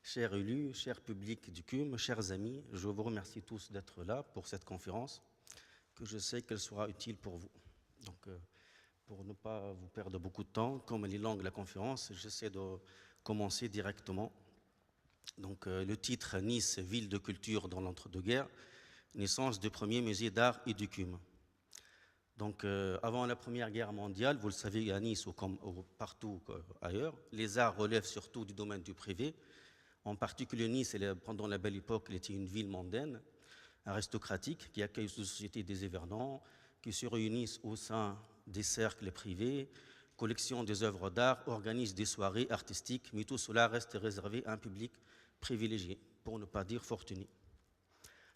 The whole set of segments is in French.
Chers élus, chers publics du CUM, chers amis, je vous remercie tous d'être là pour cette conférence, que je sais qu'elle sera utile pour vous. Donc, pour ne pas vous perdre beaucoup de temps, comme elle est longue la conférence, j'essaie de commencer directement. Donc, le titre « Nice, ville de culture dans l'entre-deux-guerres », naissance du premier musée d'art et du CUM. Donc, avant la Première Guerre mondiale, vous le savez, à Nice ou comme partout ailleurs, les arts relèvent surtout du domaine du privé. En particulier, Nice, pendant la Belle Époque, elle était une ville mondaine, aristocratique, qui accueille une société des événements, qui se réunissent au sein des cercles privés, collectionnent des œuvres d'art, organisent des soirées artistiques, mais tout cela reste réservé à un public privilégié, pour ne pas dire fortuné.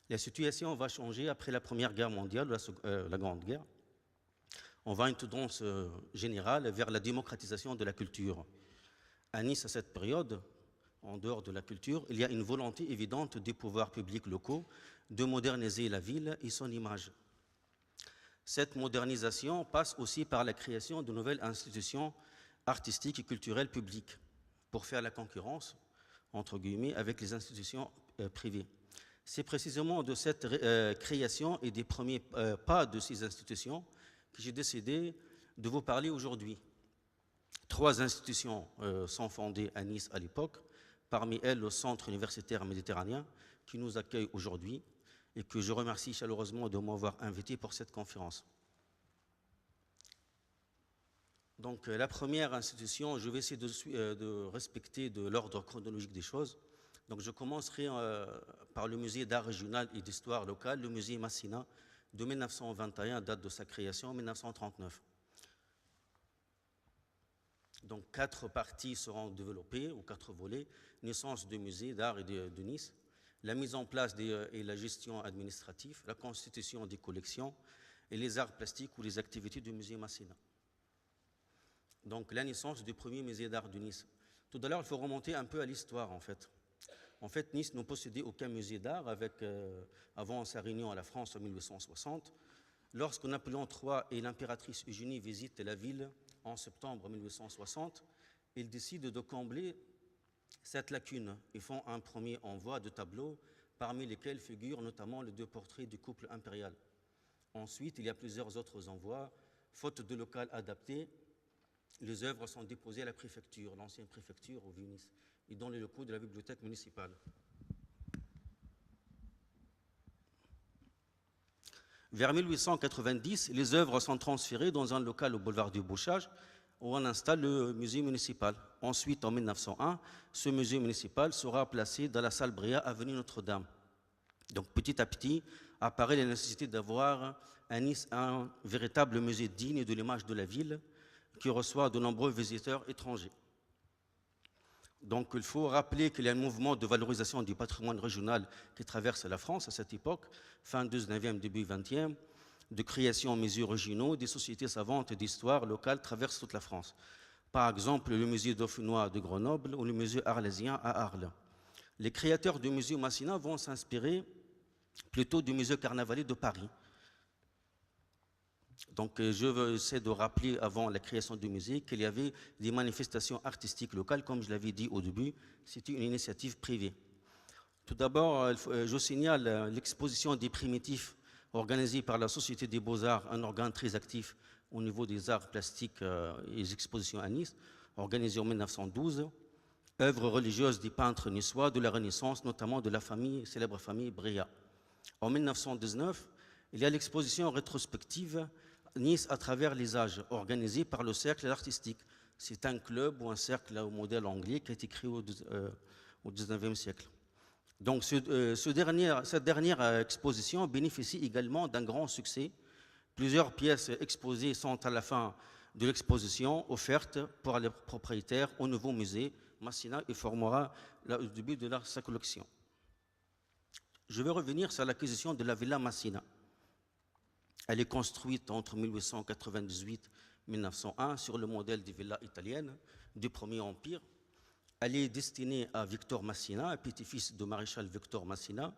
La situation va changer après la Première Guerre mondiale, la Grande Guerre. On va à une tendance générale vers la démocratisation de la culture. À Nice, à cette période, en dehors de la culture, il y a une volonté évidente des pouvoirs publics locaux de moderniser la ville et son image. Cette modernisation passe aussi par la création de nouvelles institutions artistiques et culturelles publiques pour faire la concurrence, entre guillemets, avec les institutions privées. C'est précisément de cette création et des premiers pas de ces institutions que j'ai décidé de vous parler aujourd'hui. 3 institutions sont fondées à Nice à l'époque, parmi elles le Centre universitaire méditerranéen qui nous accueille aujourd'hui et que je remercie chaleureusement de m'avoir invité pour cette conférence. Donc la première institution, je vais essayer de respecter l'ordre chronologique des choses. Donc je commencerai par le musée d'art régional et d'histoire locale, le musée Masséna, de 1921, date de sa création, en 1939. Donc 4 parties seront développées, ou 4 volets, naissance du musée d'art et de Nice, la mise en place et la gestion administrative, la constitution des collections et les arts plastiques ou les activités du musée Masséna. Donc la naissance du premier musée d'art de Nice. Tout d'abord, il faut remonter un peu à l'histoire en fait. En fait, Nice ne possédait aucun musée d'art avant sa réunion à la France en 1860. Lorsque Napoléon III et l'impératrice Eugénie visitent la ville en septembre 1860, ils décident de combler cette lacune et font un premier envoi de tableaux, parmi lesquels figurent notamment les 2 portraits du couple impérial. Ensuite, il y a plusieurs autres envois. Faute de local adapté, les œuvres sont déposées à la préfecture, l'ancienne préfecture au Vieux-Nice, et dans les locaux de la bibliothèque municipale. Vers 1890, les œuvres sont transférées dans un local au boulevard du Bouchage, où on installe le musée municipal. Ensuite, en 1901, ce musée municipal sera placé dans la salle Bréa, avenue Notre-Dame. Donc, petit à petit, apparaît la nécessité d'avoir à Nice un véritable musée digne de l'image de la ville, qui reçoit de nombreux visiteurs étrangers. Donc, il faut rappeler qu'il y a un mouvement de valorisation du patrimoine régional qui traverse la France à cette époque, fin 19e, début 20e, de création en musées régionaux, des sociétés savantes d'histoire locale traversent toute la France. Par exemple, le musée dauphinois de Grenoble ou le musée arlésien à Arles. Les créateurs du musée Masséna vont s'inspirer plutôt du musée carnavalier de Paris. Donc, je vais essayer de rappeler avant la création du musée qu'il y avait des manifestations artistiques locales, comme je l'avais dit au début, c'était une initiative privée. Tout d'abord, je signale l'exposition des primitifs organisée par la Société des Beaux-Arts, un organe très actif au niveau des arts plastiques et des expositions à Nice, organisée en 1912, œuvres religieuses des peintres niçois de la Renaissance, notamment de la célèbre famille Bréa. En 1919, il y a l'exposition rétrospective Nice à travers les âges, organisée par le Cercle artistique. C'est un club ou un cercle au modèle anglais qui a été créé au XIXe siècle. Donc cette dernière exposition bénéficie également d'un grand succès. Plusieurs pièces exposées sont à la fin de l'exposition offertes pour les propriétaires au nouveau musée Masséna et formera le début de sa collection. Je vais revenir sur l'acquisition de la Villa Masséna. Elle est construite entre 1898 et 1901 sur le modèle des villas italiennes du Premier Empire. Elle est destinée à Victor Masséna, petit-fils de maréchal Victor Masséna.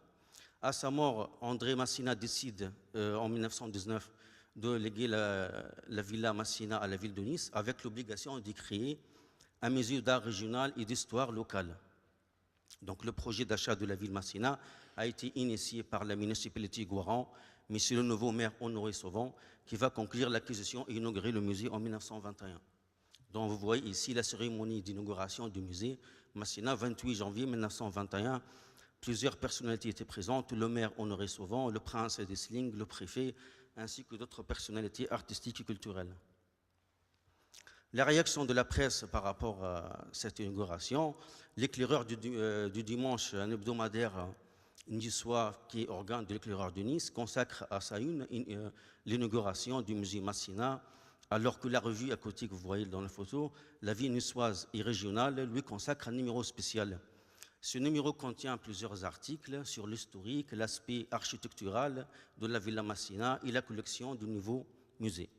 À sa mort, André Masséna décide en 1919 de léguer la Villa Masséna à la ville de Nice avec l'obligation d'y créer un musée d'art régional et d'histoire locale. Donc, le projet d'achat de la ville Massina a été initié par la municipalité Gouaran, mais c'est le nouveau maire Honoré Sauvant qui va conclure l'acquisition et inaugurer le musée en 1921. Donc, vous voyez ici la cérémonie d'inauguration du musée Massina, 28 janvier 1921. Plusieurs personnalités étaient présentes, le maire Honoré Sauvant, le prince d'Essling, le préfet, ainsi que d'autres personnalités artistiques et culturelles. La réaction de la presse par rapport à cette inauguration, l'éclaireur du dimanche, un hebdomadaire niçois qui est organe de l'éclaireur de Nice, consacre à sa une l'inauguration du musée Massina, alors que la revue à côté que vous voyez dans la photo, La Vie niçoise et régionale, lui consacre un numéro spécial. Ce numéro contient plusieurs articles sur l'historique, l'aspect architectural de la Villa Massina et la collection du nouveau musée.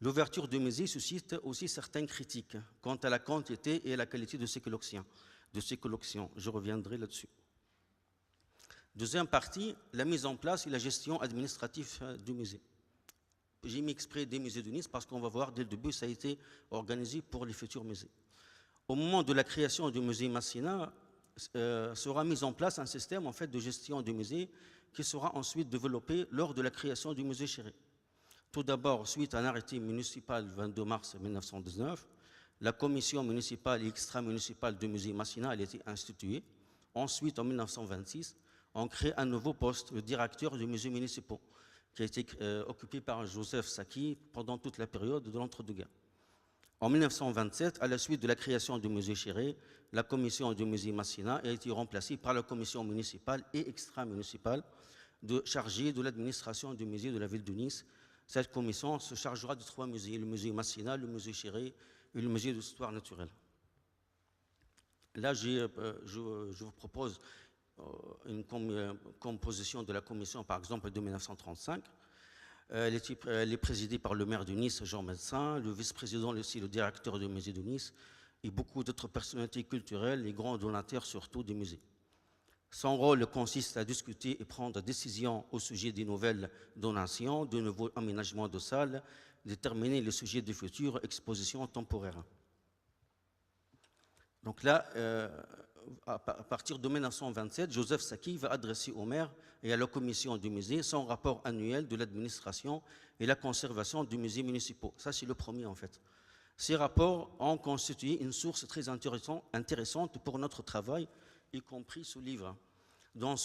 L'ouverture du musée suscite aussi certaines critiques quant à la quantité et à la qualité de ces collections. Je reviendrai là-dessus. Deuxième partie, la mise en place et la gestion administrative du musée. J'ai mis exprès des musées de Nice parce qu'on va voir dès le début, ça a été organisé pour les futurs musées. Au moment de la création du musée Massina, sera mis en place un système en fait, de gestion du musée qui sera ensuite développé lors de la création du musée Chéré. Tout d'abord, suite à un arrêté municipal le 22 mars 1919, la commission municipale et extra-municipale du musée Massina a été instituée. Ensuite, en 1926, on crée un nouveau poste, le directeur du musée municipal, qui a été occupé par Joseph Saki pendant toute la période de l'entre-deux-guerres. En 1927, à la suite de la création du musée Chéré, la commission du musée Massina a été remplacée par la commission municipale et extra-municipale chargée de l'administration du musée de la ville de Nice. Cette commission se chargera de 3 musées, le musée Massina, le musée Chéré et le musée d'histoire naturelle. Là, je vous propose une composition de la commission, par exemple, de 1935. Elle est présidée par le maire de Nice, Jean Médecin, le vice-président aussi le directeur du musée de Nice et beaucoup d'autres personnalités culturelles et grands donateurs surtout des musées. Son rôle consiste à discuter et prendre des décisions au sujet des nouvelles donations, de nouveaux aménagements de salles, déterminer le sujet des futures expositions temporaires. Donc là, à partir de 1927, Joseph Saki va adresser au maire et à la commission du musée son rapport annuel de l'administration et la conservation du musée municipal. Ça, c'est le premier en fait. Ces rapports ont constitué une source très intéressante pour notre travail, y compris ce livre. Dans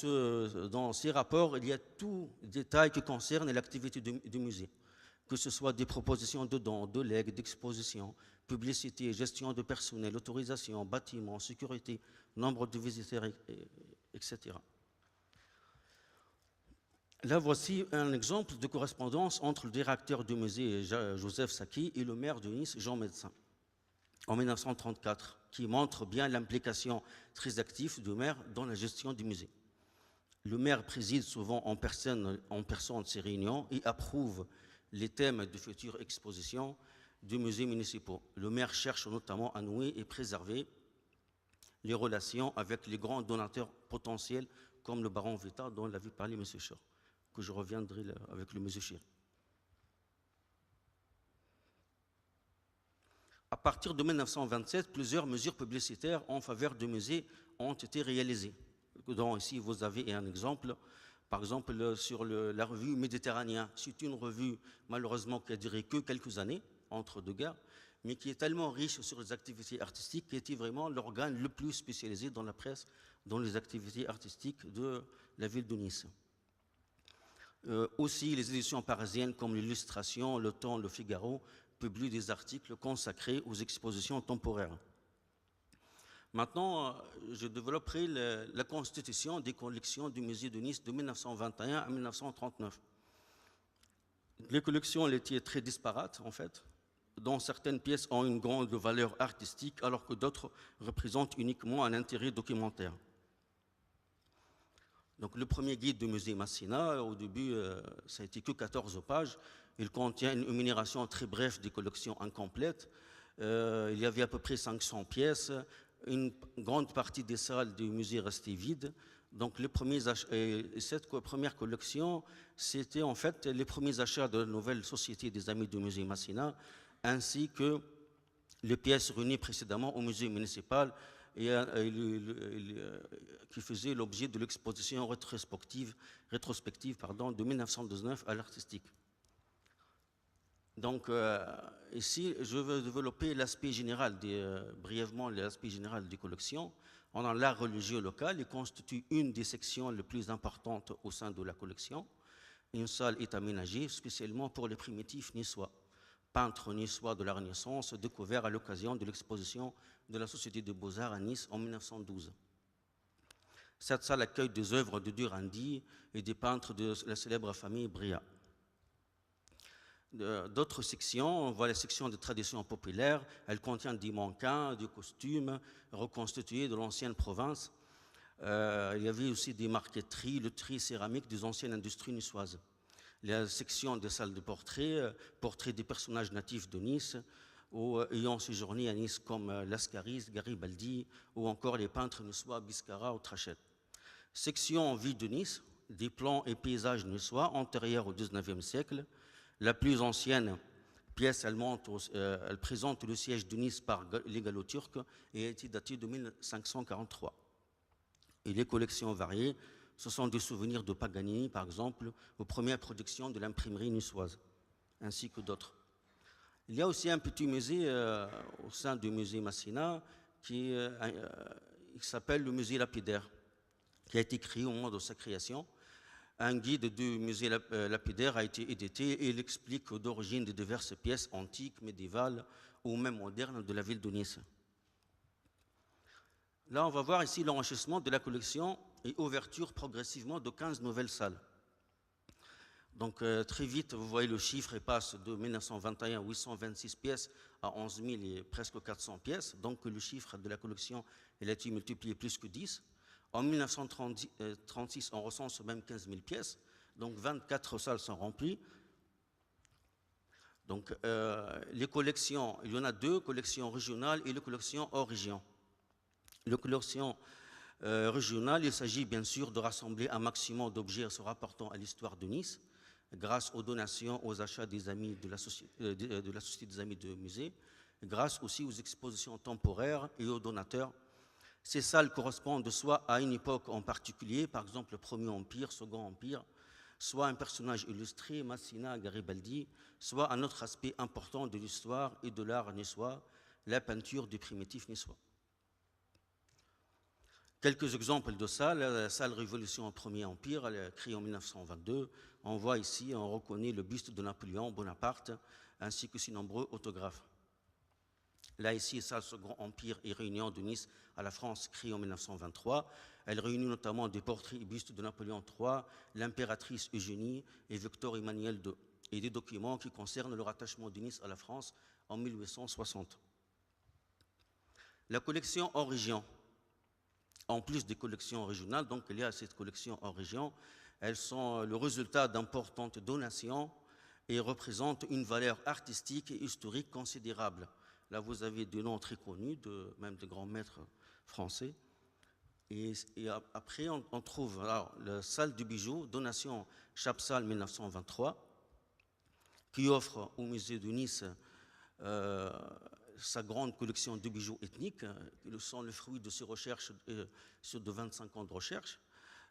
ces rapports, il y a tout détail qui concerne l'activité du musée, que ce soit des propositions de dons, de legs, d'expositions, publicité, gestion de personnel, autorisation, bâtiments, sécurité, nombre de visiteurs, etc. Là, voici un exemple de correspondance entre le directeur du musée, Joseph Saki, et le maire de Nice, Jean Médecin, en 1934, qui montre bien l'implication très active du maire dans la gestion du musée. Le maire préside souvent en personne ces réunions et approuve les thèmes de futures expositions du musée municipal. Le maire cherche notamment à nouer et préserver les relations avec les grands donateurs potentiels comme le baron Vita, dont l'avait parlé M. Chor, que je reviendrai avec le musée Chir. À partir de 1927, plusieurs mesures publicitaires en faveur du musée ont été réalisées. Donc, ici, vous avez un exemple. Par exemple, sur la revue Méditerranée. C'est une revue, malheureusement, qui a duré que quelques années, entre deux guerres, mais qui est tellement riche sur les activités artistiques qui était vraiment l'organe le plus spécialisé dans la presse, dans les activités artistiques de la ville de Nice. Aussi, les éditions parisiennes comme l'Illustration, Le Temps, Le Figaro publient des articles consacrés aux expositions temporaires. Maintenant, je développerai la constitution des collections du musée de Nice de 1921 à 1939. Les collections étaient très disparates, en fait, dont certaines pièces ont une grande valeur artistique, alors que d'autres représentent uniquement un intérêt documentaire. Donc, le premier guide du musée Massina, au début, ça a été que 14 pages. Il contient une énumération très brève des collections incomplètes. Il y avait à peu près 500 pièces. Une grande partie des salles du musée restaient vides. Donc, cette première collection, c'était en fait les premiers achats de la nouvelle Société des Amis du musée Massina, ainsi que les pièces réunies précédemment au musée municipal qui faisait l'objet de l'exposition rétrospective de 1919 à l'Artistique. Donc ici, je veux développer l'aspect général, brièvement l'aspect général des collections. On a l'art religieux local, il constitue une des sections les plus importantes au sein de la collection. Une salle est aménagée spécialement pour les primitifs niçois, peintres niçois de la Renaissance, découverts à l'occasion de l'exposition de la Société des Beaux-Arts à Nice en 1912. Cette salle accueille des œuvres de Durandi et des peintres de la célèbre famille Bria. D'autres sections, on voit la section de traditions populaires, elle contient des mannequins, des costumes reconstitués de l'ancienne province. Il y avait aussi des marqueteries, le tri céramique des anciennes industries niçoises. La section des salles de portraits, portraits des personnages natifs de Nice, ou ayant séjourné à Nice comme Lascaris, Garibaldi, ou encore les peintres niçois Biscara ou Trachette. Section vie de Nice, des plans et paysages niçois antérieurs au XIXe siècle. La plus ancienne pièce allemande, elle présente le siège de Nice par les Gallo-Turcs et a été datée de 1543. Et les collections variées, ce sont des souvenirs de Paganini, par exemple, aux premières productions de l'imprimerie niçoise, ainsi que d'autres. Il y a aussi un petit musée au sein du musée Masséna qui s'appelle le musée lapidaire, qui a été créé au moment de sa création. Un guide du musée lapidaire a été édité et il explique d'origine de diverses pièces antiques, médiévales ou même modernes de la ville de Nice. Là, on va voir ici l'enrichissement de la collection et ouverture progressivement de 15 nouvelles salles. Donc très vite, vous voyez le chiffre, il passe de 1921 826 pièces à 11 000 et presque 400 pièces. Donc le chiffre de la collection, il a été multiplié plus que 10. En 1936, on recense même 15 000 pièces, donc 24 salles sont remplies. Donc les collections, il y en a deux, collections régionales et les collections hors région. Les collections régionales, il s'agit bien sûr de rassembler un maximum d'objets se rapportant à l'histoire de Nice, grâce aux donations, aux achats des amis de la Société des Amis de Musée, grâce aussi aux expositions temporaires et aux donateurs. Ces salles correspondent soit à une époque en particulier, par exemple le Premier Empire, Second Empire, soit un personnage illustré, Masséna, Garibaldi, soit un autre aspect important de l'histoire et de l'art niçois, la peinture du primitif niçois. Quelques exemples de salles. La salle Révolution au Premier Empire, elle est créée en 1922. On voit ici, on reconnaît le buste de Napoléon Bonaparte, ainsi que ses nombreux autographes. Là, ici, salle Second Empire et Réunion de Nice à la France, créée en 1923. Elle réunit notamment des portraits et bustes de Napoléon III, l'impératrice Eugénie et Victor Emmanuel II, et des documents qui concernent le rattachement de Nice à la France en 1860. La collection hors région. En plus des collections régionales, donc il y a cette collection hors région, elles sont le résultat d'importantes donations et représentent une valeur artistique et historique considérable. Là, vous avez des noms très connus, même de grands maîtres français. Et après, on trouve alors, la salle du bijou, donation Chapsal 1923, qui offre au musée de Nice sa grande collection de bijoux ethniques, qui sont le fruit de ses recherches sur de 25 ans de recherche.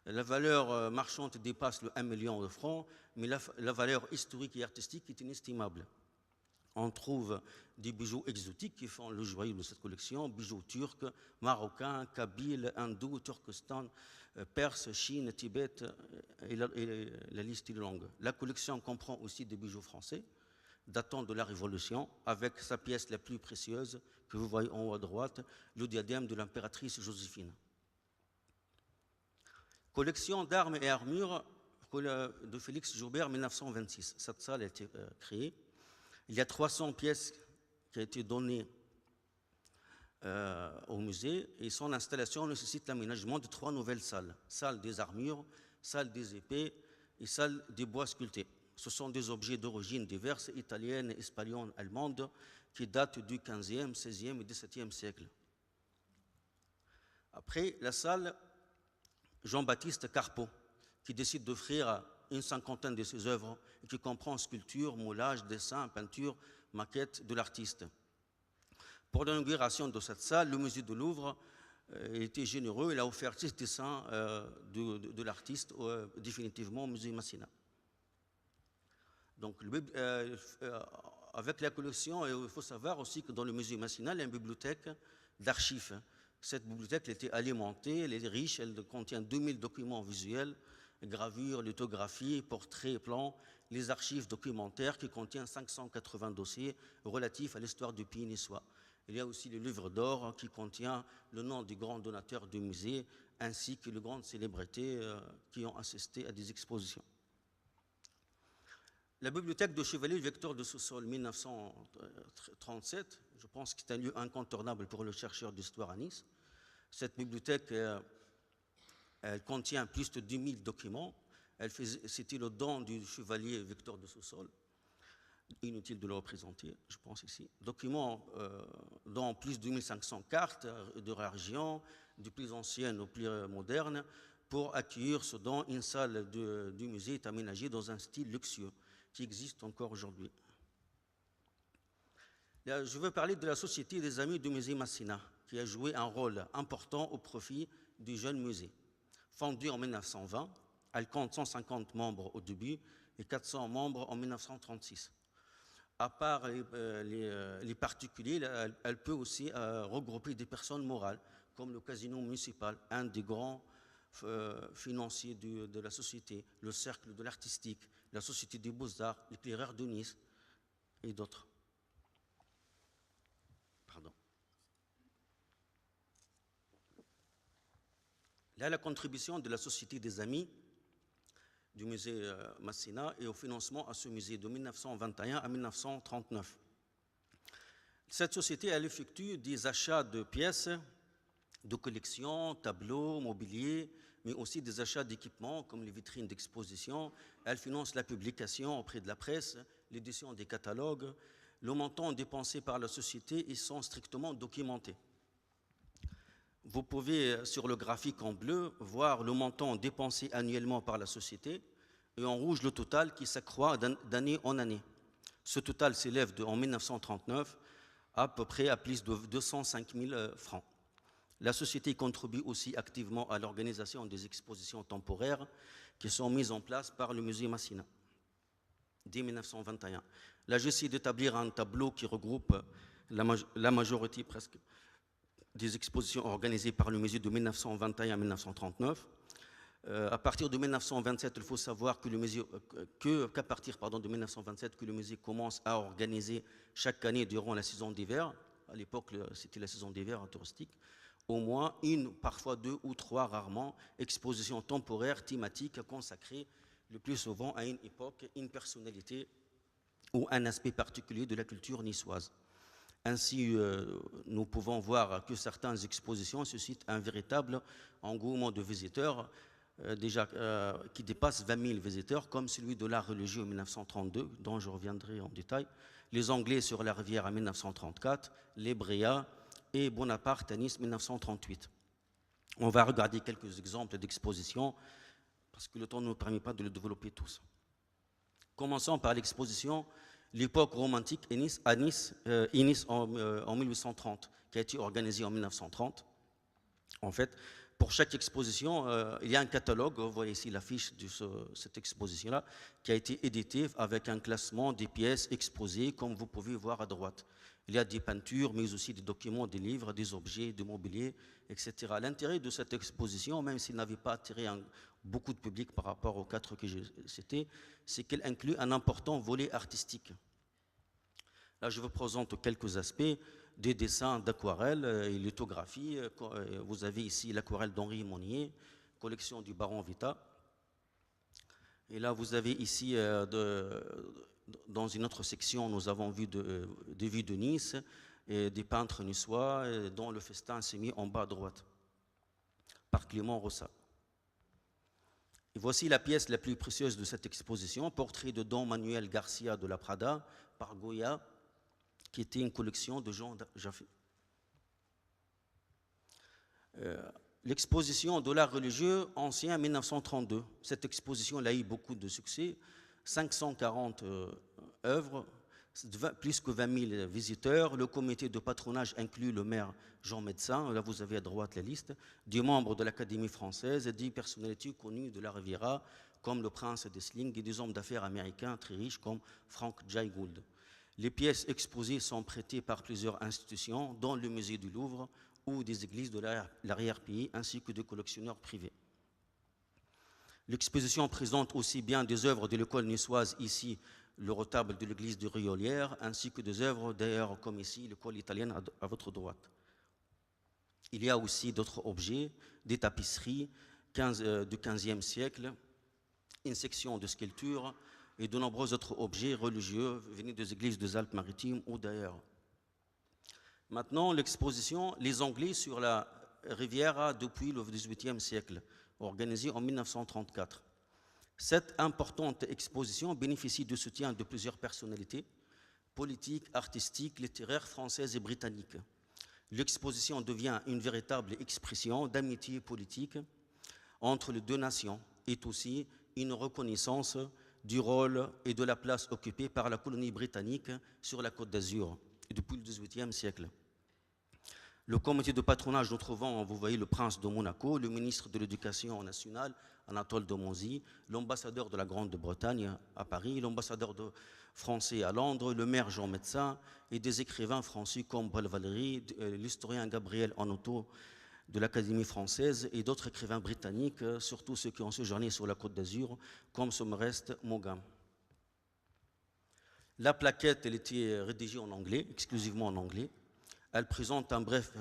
La valeur marchande dépasse le 1 million de francs, mais la valeur historique et artistique est inestimable. On trouve des bijoux exotiques qui font le joyau de cette collection, bijoux turcs, marocains, kabyles, hindous, Turkestan, Perse, Chine, Tibet, et la liste est longue. La collection comprend aussi des bijoux français, datant de la Révolution, avec sa pièce la plus précieuse, que vous voyez en haut à droite, le diadème de l'impératrice Joséphine. Collection d'armes et armures de Félix Joubert, 1926. Cette salle a été créée. Il y a 300 pièces qui ont été données au musée et son installation nécessite l'aménagement de 3 nouvelles salles. Salle des armures, salle des épées et salle des bois sculptés. Ce sont des objets d'origine diverses, italienne, espagnole, allemande, qui datent du XVe, XVIe et XVIIe siècle. Après, la salle Jean-Baptiste Carpeau, qui décide d'offrir une cinquantaine de ses œuvres et qui comprend sculpture, moulage, dessin, peinture, maquette de l'artiste. Pour l'inauguration de cette salle, le musée du Louvre Il était généreux, il a offert 6 dessins de l'artiste définitivement au musée Masséna. Donc, avec la collection, il faut savoir aussi que dans le musée Masséna, il y a une bibliothèque d'archives. Cette bibliothèque était alimentée, elle est riche, elle contient 2000 documents visuels, gravures, lithographies, portraits, plans, les archives documentaires qui contiennent 580 dossiers relatifs à l'histoire du pays niçois. Il y a aussi le livre d'or qui contient le nom des grands donateurs du musée ainsi que les grandes célébrités qui ont assisté à des expositions. La bibliothèque de Chevalier Victor de Soussol 1937, je pense que c'est un lieu incontournable pour le chercheur d'histoire à Nice. Cette bibliothèque elle contient plus de 10 000 documents. C'était le don du chevalier Victor de Soussol. Inutile de le représenter, je pense ici. Documents dont plus de 1500 cartes de régions, du plus anciennes au plus modernes. Pour accueillir ce don, une salle du musée est aménagée dans un style luxueux qui existe encore aujourd'hui. Je veux parler de la Société des Amis du musée Masséna, qui a joué un rôle important au profit du jeune musée. Fondée en 1920, elle compte 150 membres au début et 400 membres en 1936. À part les particuliers, elle peut aussi regrouper des personnes morales, comme le casino municipal, un des grands financiers de la société, le cercle de l'artistique, la Société des Beaux-Arts, l'éclaireur de Nice et d'autres. Pardon. Là, la contribution de la Société des Amis du musée Masséna et au financement à ce musée de 1921 à 1939. Cette société, elle effectue des achats de pièces, de collections, tableaux, mobilier, mais aussi des achats d'équipements comme les vitrines d'exposition. Elle finance la publication auprès de la presse, l'édition des catalogues. Le montant dépensé par la société, ils sont strictement documentés. Vous pouvez, sur le graphique en bleu, voir le montant dépensé annuellement par la société et en rouge, le total qui s'accroît d'année en année. Ce total s'élève en 1939 à peu près à plus de 205 000 francs. La société contribue aussi activement à l'organisation des expositions temporaires qui sont mises en place par le musée Masséna dès 1921. Là, j'essaie d'établir un tableau qui regroupe la majorité presque des expositions organisées par le musée de 1921 à 1939. À partir de 1927, il faut savoir que qu'à partir de 1927, que le musée commence à organiser chaque année durant la saison d'hiver. À l'époque, c'était la saison d'hiver touristique. Au moins une, parfois 2 ou 3, rarement, expositions temporaires, thématiques, consacrées le plus souvent à une époque, une personnalité ou un aspect particulier de la culture niçoise. Ainsi, nous pouvons voir que certaines expositions suscitent un véritable engouement de visiteurs, qui dépasse 20 000 visiteurs, comme celui de l'art religieux en 1932, dont je reviendrai en détail, les Anglais sur la rivière en 1934, les Bréas et Bonaparte à Nice en 1938. On va regarder quelques exemples d'expositions, parce que le temps ne nous permet pas de les développer tous. Commençons par l'exposition L'époque romantique à Nice en 1830, qui a été organisée en 1930. En fait, pour chaque exposition, il y a un catalogue, vous voyez ici l'affiche de cette exposition-là, qui a été édité avec un classement des pièces exposées, comme vous pouvez voir à droite. Il y a des peintures, mais aussi des documents, des livres, des objets, du mobilier, etc. L'intérêt de cette exposition, même s'il n'avait pas attiré beaucoup de public par rapport aux 4 que j'ai cités, c'est qu'elle inclut un important volet artistique. Là, je vous présente quelques aspects des dessins d'aquarelle et lithographie. Vous avez ici l'aquarelle d'Henri Monnier, collection du baron Vita. Et là, vous avez ici, dans une autre section, nous avons vu des vues de Nice et des peintres niçois, dont le festin s'est mis en bas à droite, par Clément Rossa. Et voici la pièce la plus précieuse de cette exposition, portrait de Don Manuel Garcia de la Prada par Goya, qui était une collection de Jean Jaffé. L'exposition de l'art religieux ancien 1932. Cette exposition a eu beaucoup de succès, 540 œuvres, plus que 20 000 visiteurs. Le comité de patronage inclut le maire Jean Médecin, là vous avez à droite la liste, des membres de l'Académie française et des personnalités connues de la Riviera, comme le prince d'Essling, et des hommes d'affaires américains très riches comme Frank Jay Gould. Les pièces exposées sont prêtées par plusieurs institutions, dont le musée du Louvre ou des églises de l'arrière-pays, ainsi que des collectionneurs privés. L'exposition présente aussi bien des œuvres de l'école niçoise, ici le retable de l'église de Riolière, ainsi que des œuvres d'ailleurs comme ici l'école italienne à votre droite. Il y a aussi d'autres objets, des tapisseries du XVe siècle, une section de sculptures et de nombreux autres objets religieux venus des églises des Alpes-Maritimes ou d'ailleurs. Maintenant, l'exposition Les Anglais sur la Riviera depuis le XVIIIe siècle, organisée en 1934. Cette importante exposition bénéficie du soutien de plusieurs personnalités politiques, artistiques, littéraires françaises et britanniques. L'exposition devient une véritable expression d'amitié politique entre les deux nations et aussi une reconnaissance du rôle et de la place occupée par la colonie britannique sur la Côte d'Azur depuis le XVIIIe siècle. Le comité de patronage, nous trouvons, vous voyez, le prince de Monaco, le ministre de l'Éducation nationale, Anatole de Monzy, l'ambassadeur de la Grande-Bretagne à Paris, l'ambassadeur français à Londres, le maire Jean Médecin et des écrivains français comme Paul Valéry, l'historien Gabriel Hanotto de l'Académie française et d'autres écrivains britanniques, surtout ceux qui ont séjourné sur la Côte d'Azur, comme Somerset Maugham. La plaquette, elle était rédigée en anglais, exclusivement en anglais. Elle présente un bref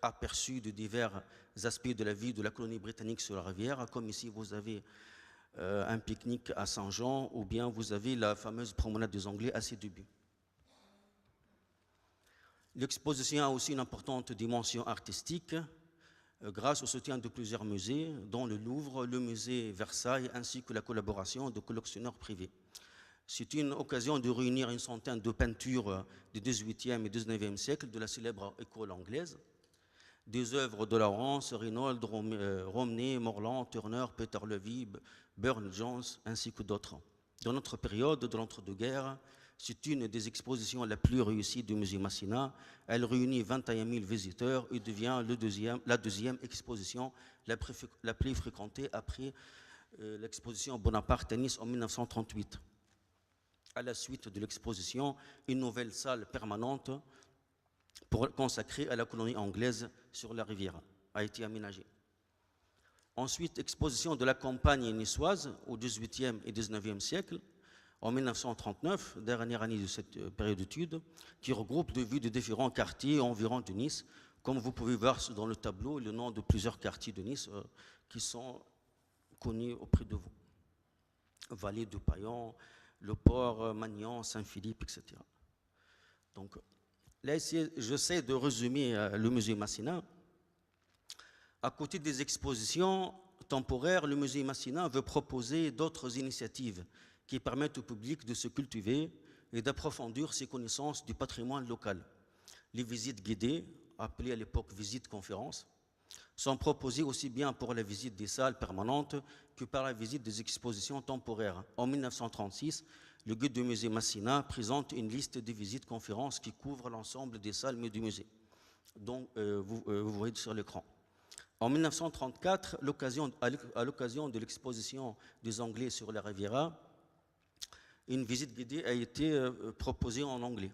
aperçu de divers aspects de la vie de la colonie britannique sur la rivière, comme ici vous avez un pique-nique à Saint-Jean ou bien vous avez la fameuse promenade des Anglais à ses débuts. L'exposition a aussi une importante dimension artistique grâce au soutien de plusieurs musées, dont le Louvre, le musée Versailles ainsi que la collaboration de collectionneurs privés. C'est une occasion de réunir une centaine de peintures du XVIIIe et XIXe siècle de la célèbre école anglaise, des œuvres de Lawrence, Reynolds, Romney, Morland, Turner, Peter Levy, Burne-Jones, ainsi que d'autres. Dans notre période de l'entre-deux-guerres, c'est une des expositions la plus réussie du musée Masséna. Elle réunit 21 000 visiteurs et devient la deuxième exposition la plus fréquentée après l'exposition Bonaparte à Nice en 1938. À la suite de l'exposition, une nouvelle salle permanente consacrée à la colonie anglaise sur la Riviera a été aménagée. Ensuite, exposition de la campagne niçoise au XVIIIe et XIXe siècle, en 1939, dernière année de cette période d'études, qui regroupe des vues de différents quartiers environs de Nice. Comme vous pouvez voir dans le tableau, le nom de plusieurs quartiers de Nice qui sont connus auprès de vous. Vallée de Paillon, le port, Magnan, Saint-Philippe, etc. Donc là, ici, j'essaie de résumer le musée Masséna. À côté des expositions temporaires, le musée Masséna veut proposer d'autres initiatives qui permettent au public de se cultiver et d'approfondir ses connaissances du patrimoine local. Les visites guidées, appelées à l'époque visites-conférences, sont proposées aussi bien pour la visite des salles permanentes que par la visite des expositions temporaires. En 1936, le guide du musée Masséna présente une liste de visites-conférences qui couvre l'ensemble des salles du musée, dont vous voyez sur l'écran. En 1934, à l'occasion de l'exposition des Anglais sur la Riviera, une visite guidée a été proposée en anglais.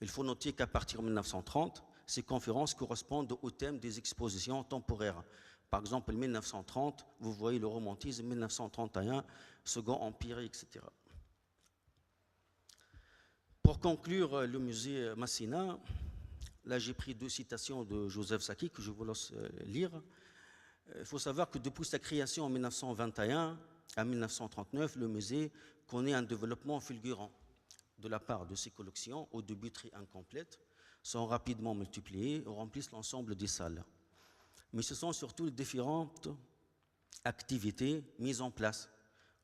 Il faut noter qu'à partir de 1930, ces conférences correspondent au thème des expositions temporaires. Par exemple, en 1930, vous voyez le romantisme, 1931, Second Empire, etc. Pour conclure le musée Masséna, là j'ai pris deux citations de Joseph Saki que je vous laisse lire. Il faut savoir que depuis sa création en 1921 à 1939, le musée connaît un développement fulgurant de la part de ses collections, au début très incomplètes, sont rapidement multipliées et remplissent l'ensemble des salles. Mais ce sont surtout les différentes activités mises en place,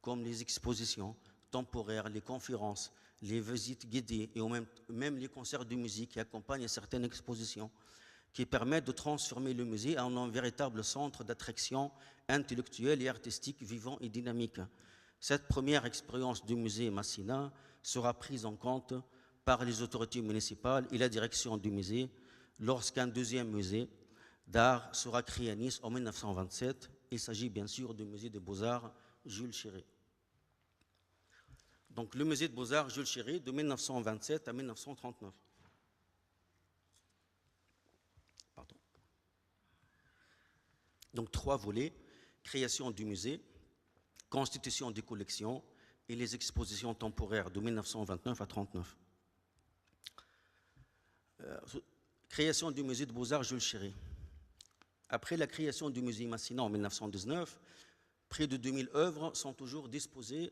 comme les expositions temporaires, les conférences, les visites guidées et même les concerts de musique qui accompagnent certaines expositions, qui permettent de transformer le musée en un véritable centre d'attraction intellectuelle et artistique vivant et dynamique. Cette première expérience du musée Masséna sera prise en compte par les autorités municipales et la direction du musée lorsqu'un deuxième musée d'art sera créé à Nice en 1927. Il s'agit bien sûr du musée des Beaux-Arts Jules Chéret. Donc le musée des Beaux-Arts Jules Chéret de 1927 à 1939. Pardon. Donc 3 volets, création du musée, constitution des collections et les expositions temporaires de 1929 à 1939. Création du musée de Beaux-Arts Jules Chéret. Après la création du musée Masséna en 1919, près de 2000 œuvres sont toujours disposées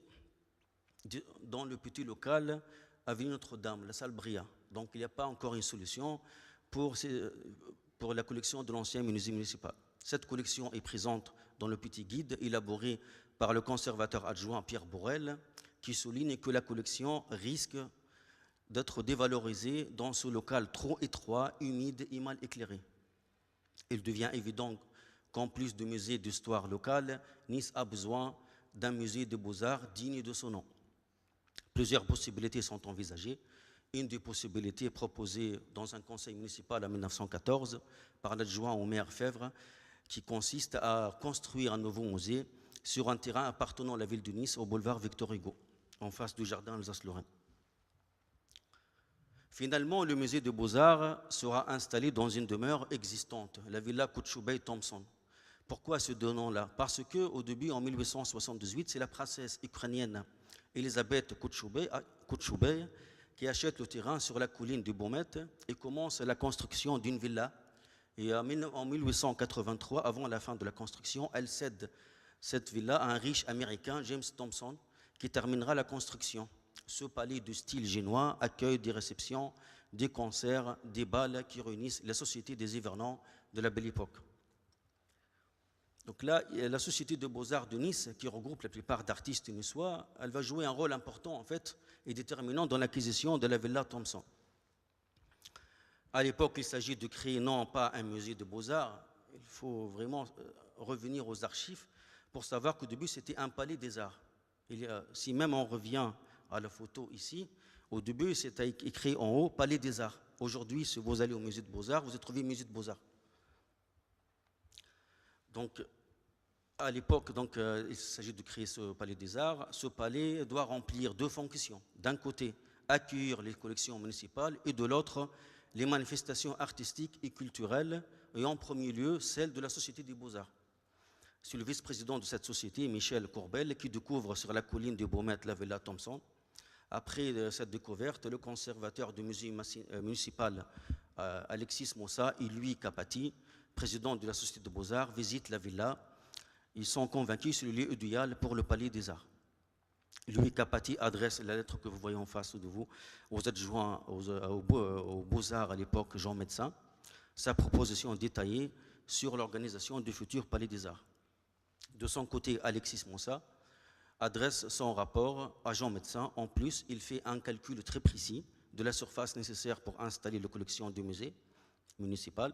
dans le petit local avenue Notre-Dame, la salle Bria. Donc il n'y a pas encore une solution pour la collection de l'ancien musée municipal. Cette collection est présente dans le petit guide élaboré par le conservateur adjoint Pierre Borel, qui souligne que la collection risque d'être dévalorisée dans ce local trop étroit, humide et mal éclairé. Il devient évident qu'en plus de musée d'histoire locale, Nice a besoin d'un musée de beaux-arts digne de son nom. Plusieurs possibilités sont envisagées. Une des possibilités proposée dans un conseil municipal en 1914 par l'adjoint au maire Fèvre, qui consiste à construire un nouveau musée sur un terrain appartenant à la ville de Nice au boulevard Victor Hugo, en face du jardin Alsace-Lorraine. Finalement, le musée de Beaux-Arts sera installé dans une demeure existante, la villa Koutchoubey-Thompson. Pourquoi ce nom-là? Parce qu'au début, en 1878, c'est la princesse ukrainienne Elisabeth Koutchoubey qui achète le terrain sur la colline du Beaumet et commence la construction d'une villa. Et en 1883, avant la fin de la construction, elle cède cette villa à un riche américain, James Thompson, qui terminera la construction. Ce palais de style génois accueille des réceptions, des concerts, des bals qui réunissent la Société des Hivernants de la Belle Époque. Donc là, la Société de Beaux-Arts de Nice, qui regroupe la plupart d'artistes niçois, elle va jouer un rôle important en fait et déterminant dans l'acquisition de la Villa Thompson. À l'époque, il s'agit de créer non pas un musée de Beaux-Arts, il faut vraiment revenir aux archives pour savoir qu'au début, c'était un palais des arts. Si même on revient à la photo ici, au début, c'était écrit en haut, Palais des Arts. Aujourd'hui, si vous allez au musée de Beaux-Arts, vous trouvez musée de Beaux-Arts. Donc, à l'époque, il s'agit de créer ce Palais des Arts. Ce palais doit remplir 2 fonctions. D'un côté, accueillir les collections municipales et de l'autre, les manifestations artistiques et culturelles, et en premier lieu, celles de la Société des Beaux-Arts. C'est le vice-président de cette société, Michel Courbel, qui découvre sur la colline du Beaumet la Villa Thompson. Après cette découverte, le conservateur du musée municipal, Alexis Moussa, et lui, Capati, président de la Société de Beaux-Arts, visitent la villa. Ils sont convaincus sur le lieu idéal pour le Palais des Arts. Louis Capati adresse la lettre que vous voyez en face de vous aux adjoints aux Beaux-Arts à l'époque, Jean Médecin, sa proposition détaillée sur l'organisation du futur Palais des Arts. De son côté, Alexis Moussa adresse son rapport à Jean Médecin. En plus, il fait un calcul très précis de la surface nécessaire pour installer la collection du musée municipal.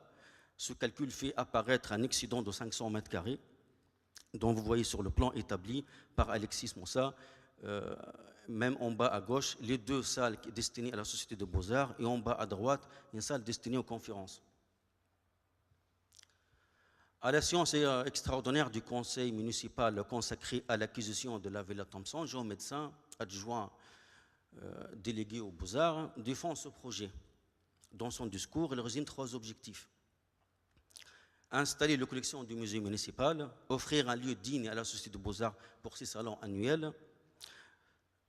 Ce calcul fait apparaître un excédent de 500 mètres carrés, dont vous voyez sur le plan établi par Alexis Moussa, même en bas à gauche, les 2 salles destinées à la Société de Beaux-Arts et en bas à droite, une salle destinée aux conférences. À la séance extraordinaire du conseil municipal consacré à l'acquisition de la Villa Thompson, Jean Médecin, adjoint délégué aux Beaux-Arts, défend ce projet. Dans son discours, il résume 3 objectifs. Installer la collection du musée municipal, offrir un lieu digne à la Société de Beaux-Arts pour ses salons annuels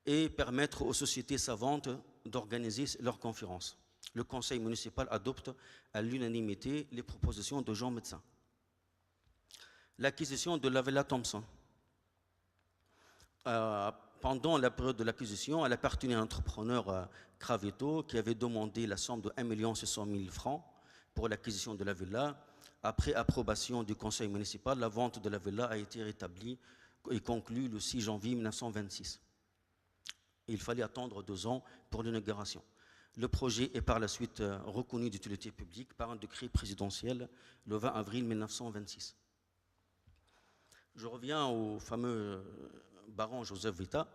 et permettre aux sociétés savantes d'organiser leurs conférences. Le conseil municipal adopte à l'unanimité les propositions de Jean Médecin. L'acquisition de la Villa Thompson. Pendant la période de l'acquisition, elle appartenait à un entrepreneur Cravetto qui avait demandé la somme de 1 600 000 francs pour l'acquisition de la villa. Après approbation du conseil municipal, la vente de la villa a été rétablie et conclue le 6 janvier 1926. Il fallait attendre 2 ans pour l'inauguration. Le projet est par la suite reconnu d'utilité publique par un décret présidentiel le 20 avril 1926. Je reviens au fameux baron Joseph Vita.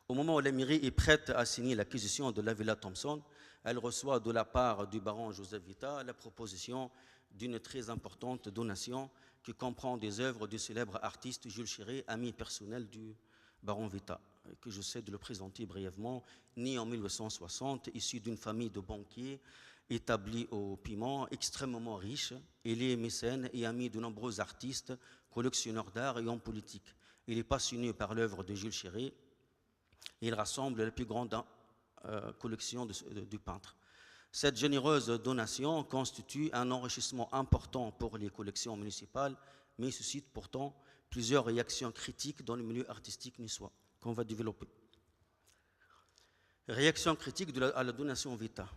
Au moment où la mairie est prête à signer l'acquisition de la Villa Thompson, elle reçoit de la part du baron Joseph Vita la proposition d'une très importante donation qui comprend des œuvres du célèbre artiste Jules Chéré, ami personnel du baron Vita, que j'essaie de le présenter brièvement. Né en 1860, issu d'une famille de banquiers établie au Piémont, extrêmement riche, il est mécène et ami de nombreux artistes, collectionneurs d'art et hommes politiques. Il est passionné par l'œuvre de Jules Chéré. Il rassemble la plus grande collection du peintre. Cette généreuse donation constitue un enrichissement important pour les collections municipales, mais suscite pourtant plusieurs réactions critiques dans le milieu artistique niçois, qu'on va développer. Réaction critique à la donation Vita.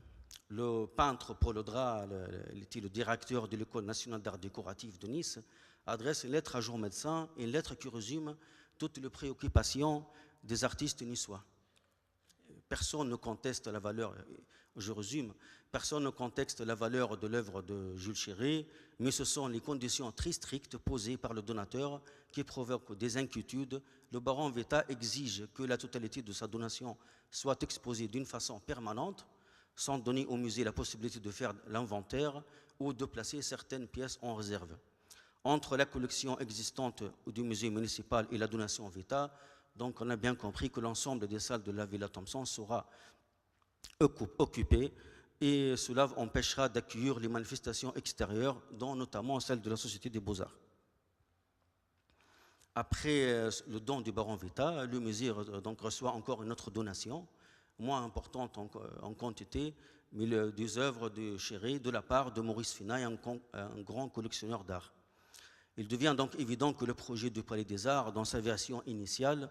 Le peintre Paul Audra, il était le directeur de l'École nationale d'art décoratif de Nice, adresse une lettre à Jean Médecin, une lettre qui résume toutes les préoccupations des artistes niçois. Personne ne conteste la valeur, je résume, personne ne conteste la valeur de l'œuvre de Jules Chéré, mais ce sont les conditions très strictes posées par le donateur qui provoquent des inquiétudes. Le baron Vita exige que la totalité de sa donation soit exposée d'une façon permanente, sans donner au musée la possibilité de faire l'inventaire ou de placer certaines pièces en réserve. Entre la collection existante du musée municipal et la donation Vita, donc on a bien compris que l'ensemble des salles de la Villa Thompson sera occupé et cela empêchera d'accueillir les manifestations extérieures, dont notamment celle de la Société des Beaux-Arts. Après le don du baron Vita, le musée donc reçoit encore une autre donation, moins importante en quantité, mais des œuvres de Chéré de la part de Maurice Finaille, un grand collectionneur d'art. Il devient donc évident que le projet du Palais des Arts, dans sa version initiale,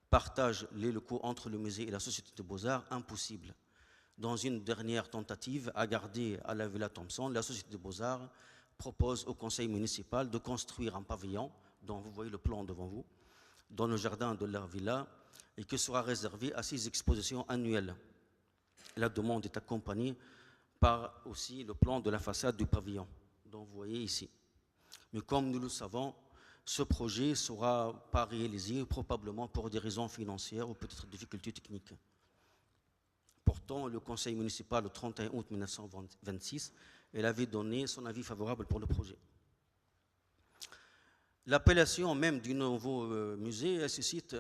partage les locaux entre le musée et la Société de Beaux-Arts, impossible. Dans une dernière tentative à garder à la Villa Thompson, la Société de Beaux-Arts propose au conseil municipal de construire un pavillon, dont vous voyez le plan devant vous, dans le jardin de la villa, et qui sera réservé à 6 expositions annuelles. La demande est accompagnée par aussi le plan de la façade du pavillon, dont vous voyez ici. Mais comme nous le savons, ce projet ne sera pas réalisé, probablement pour des raisons financières ou peut-être difficultés techniques. Pourtant, le conseil municipal, le 31 août 1926, il avait donné son avis favorable pour le projet. L'appellation même du nouveau musée, elle suscite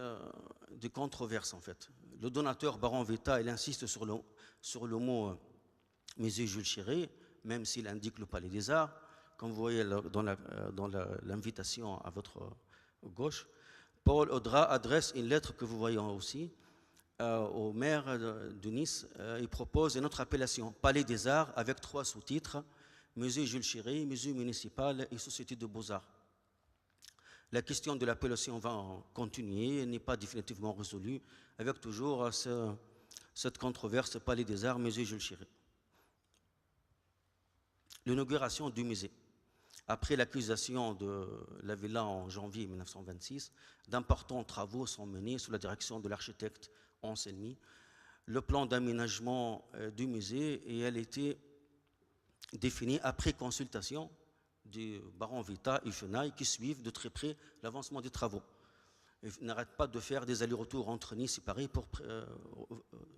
des controverses en fait. Le donateur baron Vita, il insiste sur le mot musée Jules Chéré, même s'il indique le Palais des Arts. Comme vous voyez dans l'invitation à votre gauche, Paul Audra adresse une lettre que vous voyez aussi au maire de Nice. Il propose une autre appellation, Palais des Arts, avec 3 sous-titres, Musée Jules Chéré, Musée municipal et Société de Beaux-Arts. La question de l'appellation va continuer, elle n'est pas définitivement résolue, avec toujours cette controverse, Palais des Arts, Musée Jules Chéré. L'inauguration du musée. Après l'accusation de la villa en janvier 1926, d'importants travaux sont menés sous la direction de l'architecte Anselmi. Le plan d'aménagement du musée et elle a été défini après consultation du baron Vita et Fenaille qui suivent de très près l'avancement des travaux. Ils n'arrêtent pas de faire des allers-retours entre Nice et Paris pour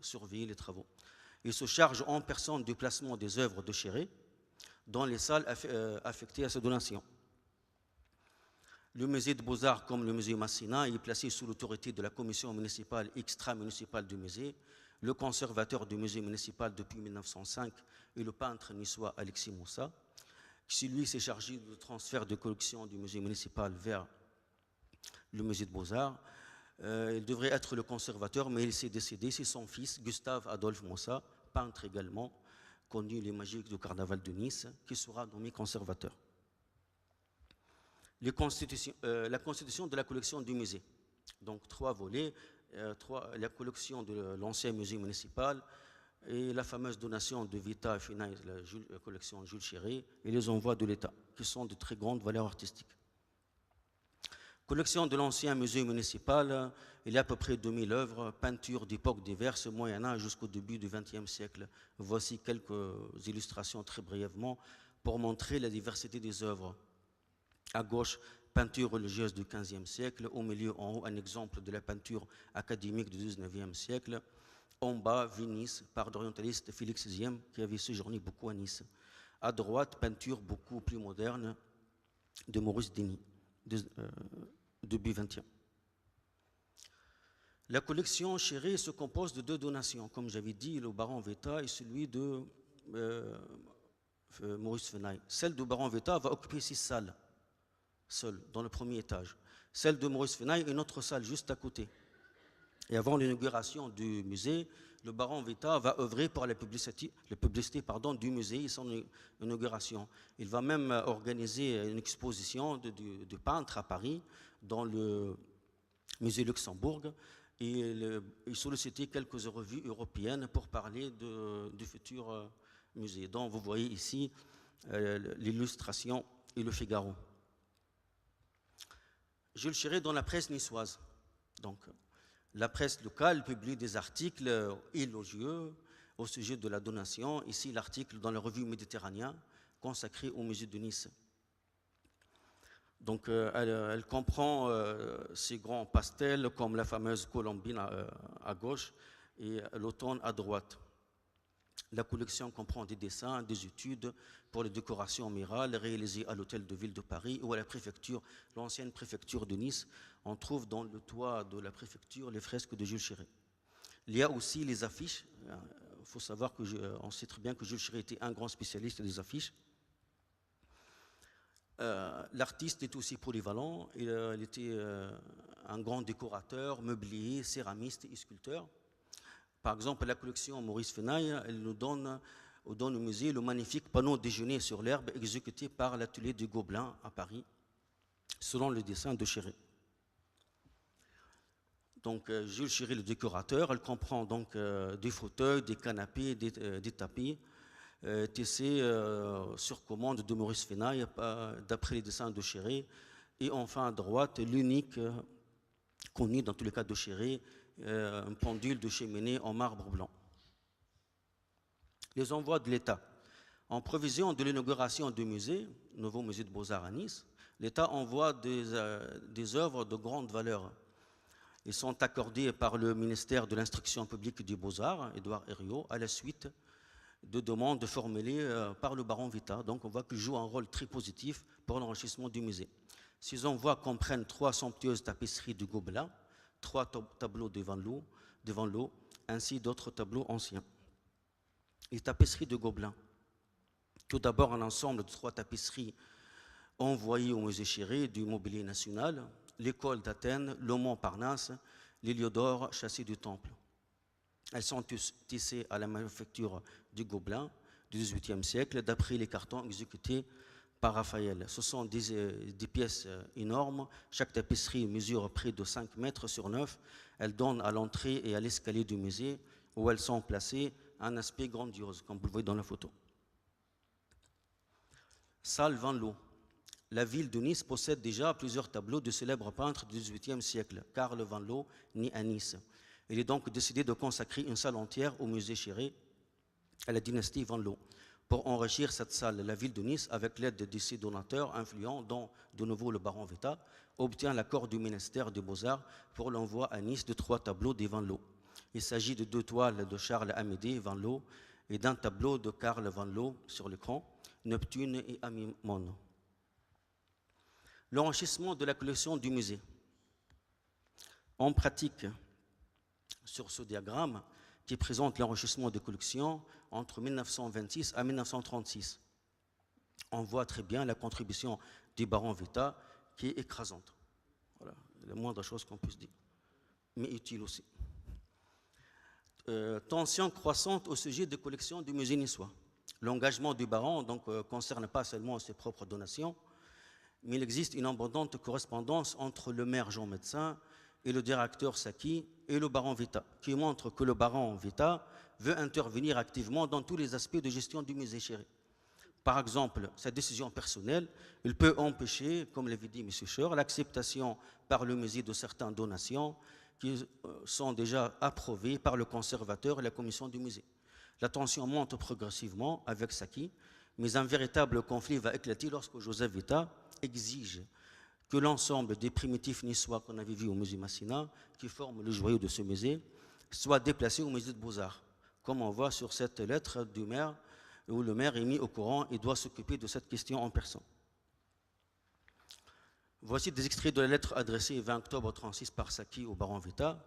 surveiller les travaux. Ils se chargent en personne du placement des œuvres de Chéré dans les salles affectées à ces donations. Le musée de Beaux-Arts, comme le musée Masséna, est placé sous l'autorité de la commission municipale extra-municipale du musée. Le conservateur du musée municipal depuis 1905 est le peintre niçois Alexis Moussa, qui lui s'est chargé du transfert de collection du musée municipal vers le musée de Beaux-Arts. Il devrait être le conservateur, mais il s'est décédé. C'est son fils, Gustave Adolphe Moussa, peintre également, connu les magiques du carnaval de Nice, qui sera nommé conservateur. La constitution de la collection du musée. Donc 3 volets, la collection de l'ancien musée municipal et la fameuse donation de Vita et Fenaille, la collection Jules Chéré, et les envois de l'État, qui sont de très grandes valeurs artistiques. Collection de l'ancien musée municipal, il y a à peu près 2000 œuvres, peintures d'époques diverses, Moyen-Âge jusqu'au début du XXe siècle. Voici quelques illustrations très brièvement pour montrer la diversité des œuvres. À gauche, peinture religieuse du XVe siècle. Au milieu, en haut, un exemple de la peinture académique du XIXe siècle. En bas, Venise, par l'orientaliste Félix Ziem, qui avait séjourné beaucoup à Nice. À droite, peinture beaucoup plus moderne de Maurice Denis, début XXe. La collection Chéré se compose de 2 donations, comme j'avais dit, le baron Veta et celui de Maurice Fenaille. Celle du baron Veta va occuper 6 salles, seule, dans le premier étage. Celle de Maurice Fenaille, une autre salle juste à côté. Et avant l'inauguration du musée, le baron Veta va œuvrer pour la publicité du musée et son inauguration. Il va même organiser une exposition de peintres à Paris, dans le musée Luxembourg, et il sollicitait quelques revues européennes pour parler du futur musée. Donc vous voyez ici l'illustration et le Figaro. Jules Chéré dans la presse niçoise. Donc, la presse locale publie des articles élogieux au sujet de la donation. Ici, l'article dans la revue Méditerranée consacré au musée de Nice. Donc, elle comprend ces grands pastels comme la fameuse colombine à gauche et l'automne à droite. La collection comprend des dessins, des études pour les décorations murales réalisées à l'hôtel de ville de Paris ou à la préfecture, l'ancienne préfecture de Nice. On trouve dans le toit de la préfecture les fresques de Jules Chéré. Il y a aussi les affiches. Il faut savoir qu'on sait très bien que Jules Chéré était un grand spécialiste des affiches. L'artiste est aussi polyvalent. Il était un grand décorateur, meublier, céramiste et sculpteur. Par exemple, la collection Maurice Fenaille, elle nous donne au musée le magnifique panneau déjeuner sur l'herbe exécuté par l'atelier du Gobelin à Paris, selon le dessin de Chéré. Donc, Jules Chéré, le décorateur, elle comprend donc des fauteuils, des canapés, des tapis, tissés sur commande de Maurice Fenaille, d'après les dessins de Chéré. Et enfin, à droite, l'unique connu dans tous les cas de Chéré, un pendule de cheminée en marbre blanc. Les envois de l'État. En prévision de l'inauguration du musée, nouveau musée de Beaux-Arts à Nice, l'État envoie des œuvres de grande valeur. Ils sont accordés par le ministère de l'Instruction publique des Beaux-Arts, Édouard Herriot, à la suite de demandes formulées par le baron Veta. Donc on voit qu'il joue un rôle très positif pour l'enrichissement du musée. Ces envois comprennent 3 somptueuses tapisseries du Gobelin, 3 tableaux devant l'eau, ainsi d'autres tableaux anciens. Les tapisseries de Gobelin. Tout d'abord, un ensemble de 3 tapisseries envoyées au musée Chéré du Mobilier national, l'école d'Athènes, le mont Parnasse, l'Héliodore, châssis du Temple. Elles sont tissées à la manufacture du Gobelin du XVIIIe siècle, d'après les cartons exécutés par Raphaël. Ce sont des pièces énormes. Chaque tapisserie mesure près de 5 mètres sur 9. Elles donnent à l'entrée et à l'escalier du musée où elles sont placées un aspect grandiose, comme vous le voyez dans la photo. Salle Vanloo. La ville de Nice possède déjà plusieurs tableaux de célèbres peintres du XVIIIe siècle. Karl Vanloo, né à Nice. Il est donc décidé de consacrer une salle entière au musée Chéré, à la dynastie Vanloo. Pour enrichir cette salle, la ville de Nice, avec l'aide de ces donateurs influents, dont de nouveau le baron Veta, obtient l'accord du ministère des Beaux-Arts pour l'envoi à Nice de 3 tableaux des Vanloo. Il s'agit de 2 toiles de Charles-Amédée Vanloo et d'un tableau de Karl Vanloo sur l'écran, Neptune et Amymone. L'enrichissement de la collection du musée. En pratique, sur ce diagramme qui présente l'enrichissement de collections entre 1926 à 1936, on voit très bien la contribution du baron Veta qui est écrasante. Voilà, la moindre chose qu'on puisse dire, mais utile aussi. Tension croissante au sujet des collections du musée niçois. L'engagement du baron ne concerne pas seulement ses propres donations, mais il existe une abondante correspondance entre le maire Jean Médecin et le directeur Saki et le baron Veta, qui montre que le baron Veta veut intervenir activement dans tous les aspects de gestion du musée Chéré. Par exemple, sa décision personnelle, il peut empêcher, comme l'avait dit M. Scheur, l'acceptation par le musée de certaines donations qui sont déjà approuvées par le conservateur et la commission du musée. La tension monte progressivement avec Saki, mais un véritable conflit va éclater lorsque Joseph Veta exige que l'ensemble des primitifs niçois qu'on avait vus au musée Masséna, qui forment le joyau de ce musée, soient déplacés au musée de Beaux-Arts, comme on voit sur cette lettre du maire, où le maire est mis au courant et doit s'occuper de cette question en personne. Voici des extraits de la lettre adressée le 20 octobre 1936 par Saki au baron Veta.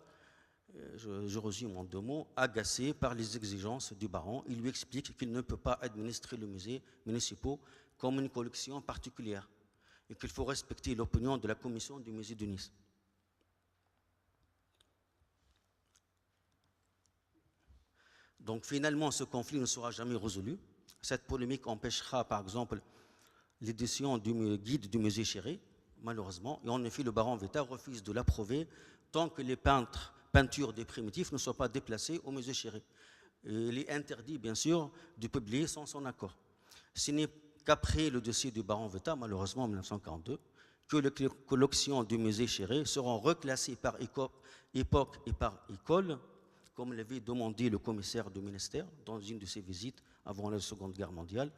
Je résume en 2 mots. Agacé par les exigences du baron, il lui explique qu'il ne peut pas administrer le musée municipal comme une collection particulière et qu'il faut respecter l'opinion de la commission du musée de Nice. Donc finalement, ce conflit ne sera jamais résolu. Cette polémique empêchera par exemple l'édition du guide du musée Chéré, malheureusement, et en effet le baron Veta refuse de l'approuver tant que les peintures des primitifs ne soient pas déplacées au musée Chéré. Il est interdit bien sûr de publier sans son accord. Ce n'est qu'après le dossier du baron Veta, malheureusement en 1942, que les collections du musée Chéré seront reclassées par époque et par école, comme l'avait demandé le commissaire du ministère dans une de ses visites avant la Seconde Guerre mondiale.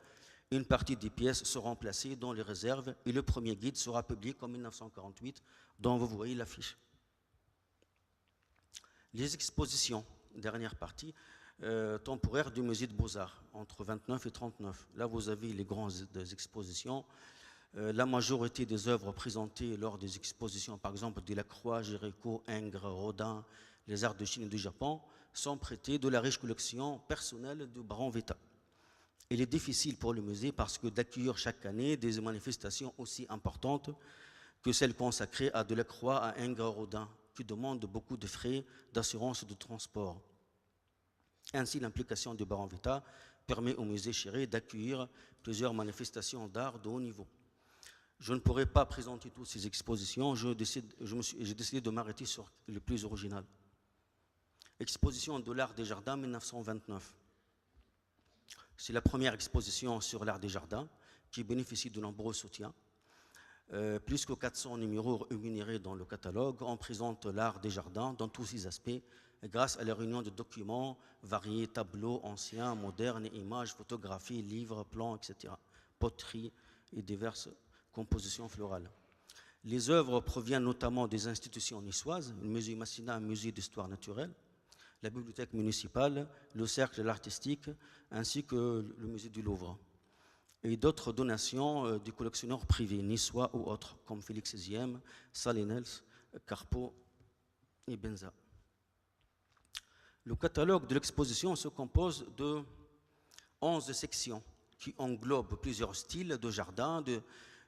Une partie des pièces seront placées dans les réserves et le premier guide sera publié en 1948, dont vous voyez l'affiche. Les expositions, dernière partie, temporaires du musée de Beaux-Arts, entre 29 et 39. Là, vous avez les grandes expositions. La majorité des œuvres présentées lors des expositions, par exemple Delacroix, Géricault, Ingres, Rodin, les arts de Chine et du Japon, sont prêtées de la riche collection personnelle du baron Veta. Il est difficile pour le musée parce que d'accueillir chaque année des manifestations aussi importantes que celles consacrées à Delacroix, à Ingres, Rodin, qui demandent beaucoup de frais d'assurance de transport. Ainsi, l'implication du baron Veta permet au musée Chéré d'accueillir plusieurs manifestations d'art de haut niveau. Je ne pourrais pas présenter toutes ces expositions, j'ai décidé de m'arrêter sur les plus originales. Exposition de l'art des jardins 1929. C'est la première exposition sur l'art des jardins qui bénéficie de nombreux soutiens. Plus que 400 numéros rémunérés dans le catalogue, on présente l'art des jardins dans tous ses aspects grâce à la réunion de documents variés, tableaux anciens, modernes, images, photographies, livres, plans, etc., poteries et diverses compositions florales. Les œuvres proviennent notamment des institutions niçoises, le musée Masséna, un musée d'histoire naturelle, la bibliothèque municipale, le cercle de l'artistique, ainsi que le musée du Louvre, et d'autres donations des collectionneurs privés, niçois ou autres, comme Félix XVI, Salinels, Carpeaux et Benza. Le catalogue de l'exposition se compose de 11 sections qui englobent plusieurs styles de jardin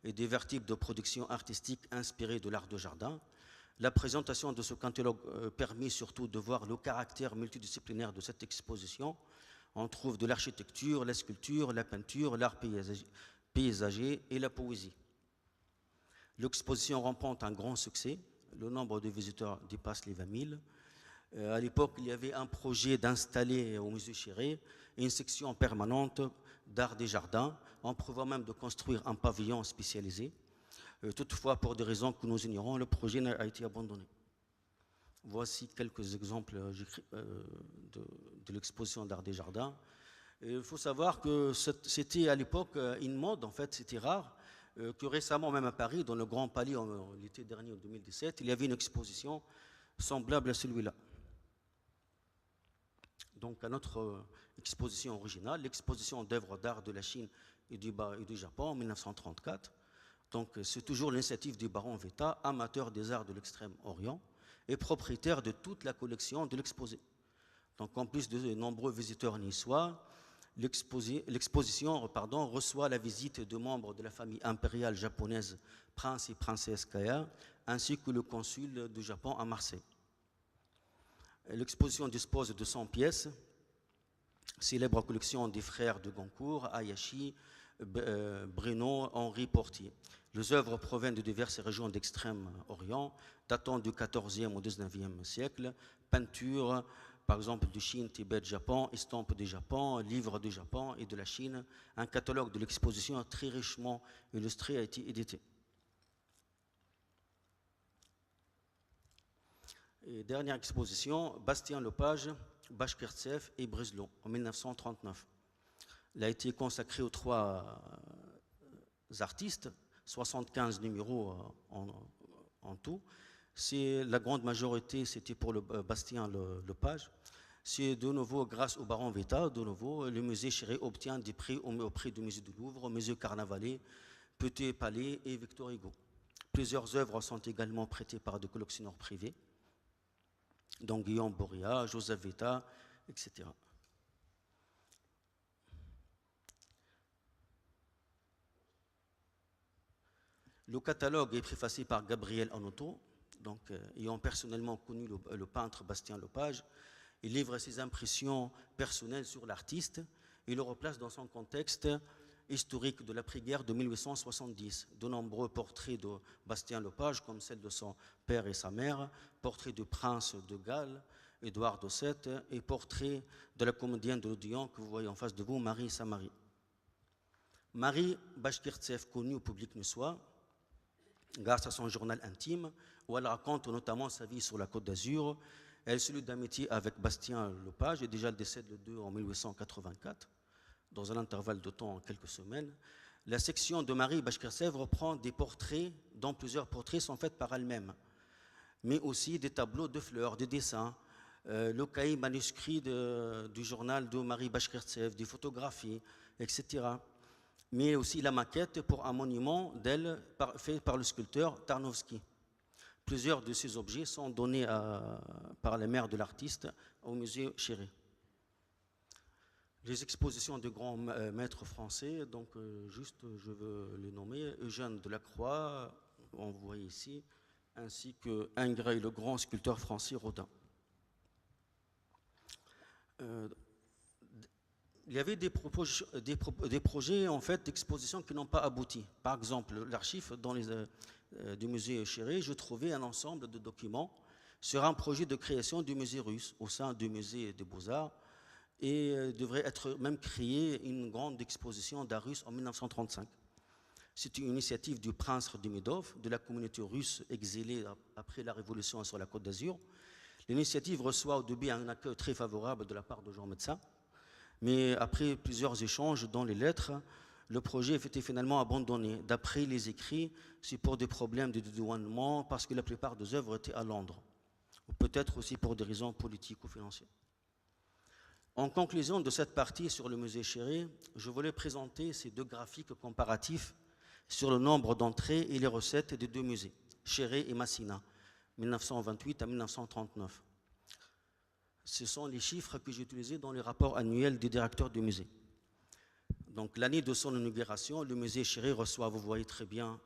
et divers types de production artistique inspirées de l'art de jardin. La présentation de ce catalogue permet surtout de voir le caractère multidisciplinaire de cette exposition. On trouve de l'architecture, la sculpture, la peinture, l'art paysager et la poésie. L'exposition remporte un grand succès. Le nombre de visiteurs dépasse les 20 000. À l'époque, il y avait un projet d'installer au musée Chéré une section permanente d'art des jardins. On prévoit même de construire un pavillon spécialisé. Toutefois, pour des raisons que nous ignorons, le projet a été abandonné. Voici quelques exemples de l'exposition d'art des jardins. Il faut savoir que c'était à l'époque une mode, en fait, c'était rare, que récemment, même à Paris, dans le Grand Palais, l'été dernier, en 2017, il y avait une exposition semblable à celui-là. Donc, à notre exposition originale, l'exposition d'œuvres d'art de la Chine et du Japon en 1934. Donc, c'est toujours l'initiative du baron Veta, amateur des arts de l'Extrême-Orient et propriétaire de toute la collection de l'exposé. Donc, en plus de nombreux visiteurs niçois, l'exposition reçoit la visite de membres de la famille impériale japonaise, prince et princesse Kaya, ainsi que le consul du Japon à Marseille. L'exposition dispose de 100 pièces, célèbre collection des frères de Goncourt, Hayashi, Breno, Henri Portier. Les œuvres proviennent de diverses régions d'Extrême-Orient, datant du XIVe au XIXe siècle, peintures, par exemple de Chine, Tibet, Japon, estampes du Japon, livres du Japon et de la Chine. Un catalogue de l'exposition très richement illustré a été édité. Et dernière exposition, Bastien Lepage, Bashkirtsev et Breslau, en 1939. Elle a été consacrée aux 3 artistes, 75 numéros en tout. La grande majorité, c'était pour le Bastien Lepage. C'est de nouveau, grâce au baron Veta, de nouveau, le musée Chéré obtient des prix auprès du musée du Louvre, au musée Carnavalet, Petit Palais et Victor Hugo. Plusieurs œuvres sont également prêtées par des collectionneurs privés, dont Guillaume Boria, Joseph Veta, etc. Le catalogue est préfacé par Gabriel Anoto, donc, ayant personnellement connu le peintre Bastien Lepage. Il livre ses impressions personnelles sur l'artiste et le replace dans son contexte historique de l'après-guerre de 1870. De nombreux portraits de Bastien Lepage, comme celle de son père et sa mère, portraits du prince de Galles, Édouard VII, et portraits de la comédienne de l'Odéon que vous voyez en face de vous, Marie Samari. Marie Bashkirtsev, connue au public niçois, grâce à son journal intime, où elle raconte notamment sa vie sur la Côte d'Azur. Elle se lie d'amitié avec Bastien Lepage, et déjà elle décède le 2 en 1884, dans un intervalle de temps en quelques semaines. La section de Marie Bashkirtsev reprend des portraits, dont plusieurs portraits sont faits par elle-même, mais aussi des tableaux de fleurs, des dessins, le cahier manuscrit du journal de Marie Bashkirtsev, des photographies, etc. Mais aussi la maquette pour un monument d'elle fait par le sculpteur Tarnowski. Plusieurs de ces objets sont donnés par la mère de l'artiste au musée Chéré. Les expositions de grands maîtres français, donc juste je veux les nommer, Eugène Delacroix, on voit ici, ainsi que Ingres, le grand sculpteur français Rodin. Il y avait des projets en fait, d'exposition qui n'ont pas abouti. Par exemple, l'archive du musée Chéré, je trouvais un ensemble de documents sur un projet de création du musée russe au sein du musée des Beaux-Arts, et devrait être même créée une grande exposition d'art russe en 1935. C'est une initiative du prince Demidov, de la communauté russe exilée après la révolution sur la Côte d'Azur. L'initiative reçoit au début un accueil très favorable de la part de Jean Médecin, mais après plusieurs échanges dans les lettres, le projet a été finalement abandonné. D'après les écrits, c'est pour des problèmes de dédouanement, parce que la plupart des œuvres étaient à Londres, ou peut-être aussi pour des raisons politiques ou financières. En conclusion de cette partie sur le musée Chéré, je voulais présenter ces deux graphiques comparatifs sur le nombre d'entrées et les recettes des deux musées, Chéré et Massina, 1928 à 1939. Ce sont les chiffres que j'ai utilisés dans les rapports annuels des directeurs du musée. Donc l'année de son inauguration, le musée Chéré reçoit, vous voyez très bien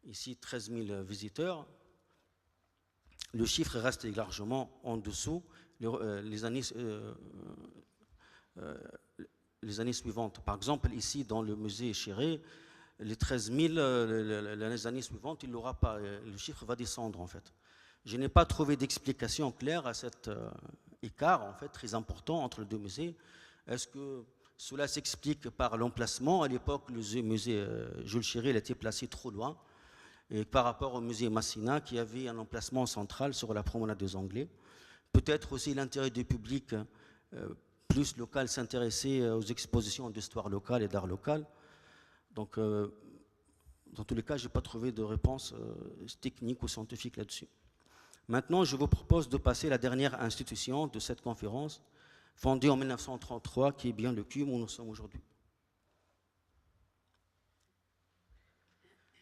ici, 13 000 visiteurs. Le chiffre reste largement en dessous les années suivantes. Par exemple, ici, dans le musée Chéré, les 13 000, les années suivantes, il n'aura pas. Le chiffre va descendre, en fait. Je n'ai pas trouvé d'explication claire à cet écart, en fait, très important entre les deux musées. Est-ce que cela s'explique par l'emplacement? À l'époque, le musée Jules Chéré il était placé trop loin, et par rapport au musée Massina, qui avait un emplacement central sur la promenade des Anglais. Peut-être aussi l'intérêt du public plus local s'intéresser aux expositions d'histoire locale et d'art local. Donc, dans tous les cas, je n'ai pas trouvé de réponse technique ou scientifique là-dessus. Maintenant, je vous propose de passer à la dernière institution de cette conférence, fondée en 1933, qui est bien le CUM où nous sommes aujourd'hui.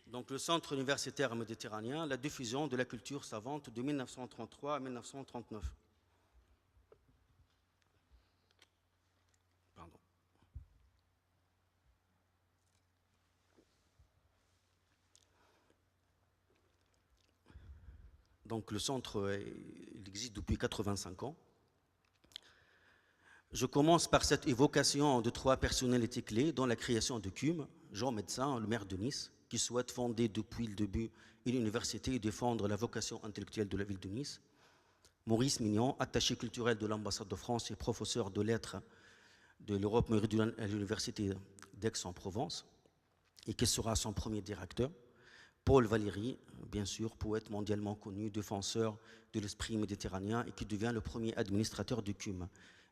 Donc, le Centre universitaire méditerranéen, la diffusion de la culture savante de 1933 à 1939. Pardon. Donc, le centre il existe depuis 85 ans. Je commence par cette évocation de trois personnalités clés dans la création de CUM. Jean Médecin, le maire de Nice, qui souhaite fonder depuis le début une université et défendre la vocation intellectuelle de la ville de Nice. Maurice Mignon, attaché culturel de l'ambassade de France et professeur de lettres de l'Europe méridionale à l'université d'Aix-en-Provence, et qui sera son premier directeur. Paul Valéry, bien sûr, poète mondialement connu, défenseur de l'esprit méditerranéen, et qui devient le premier administrateur du CUM,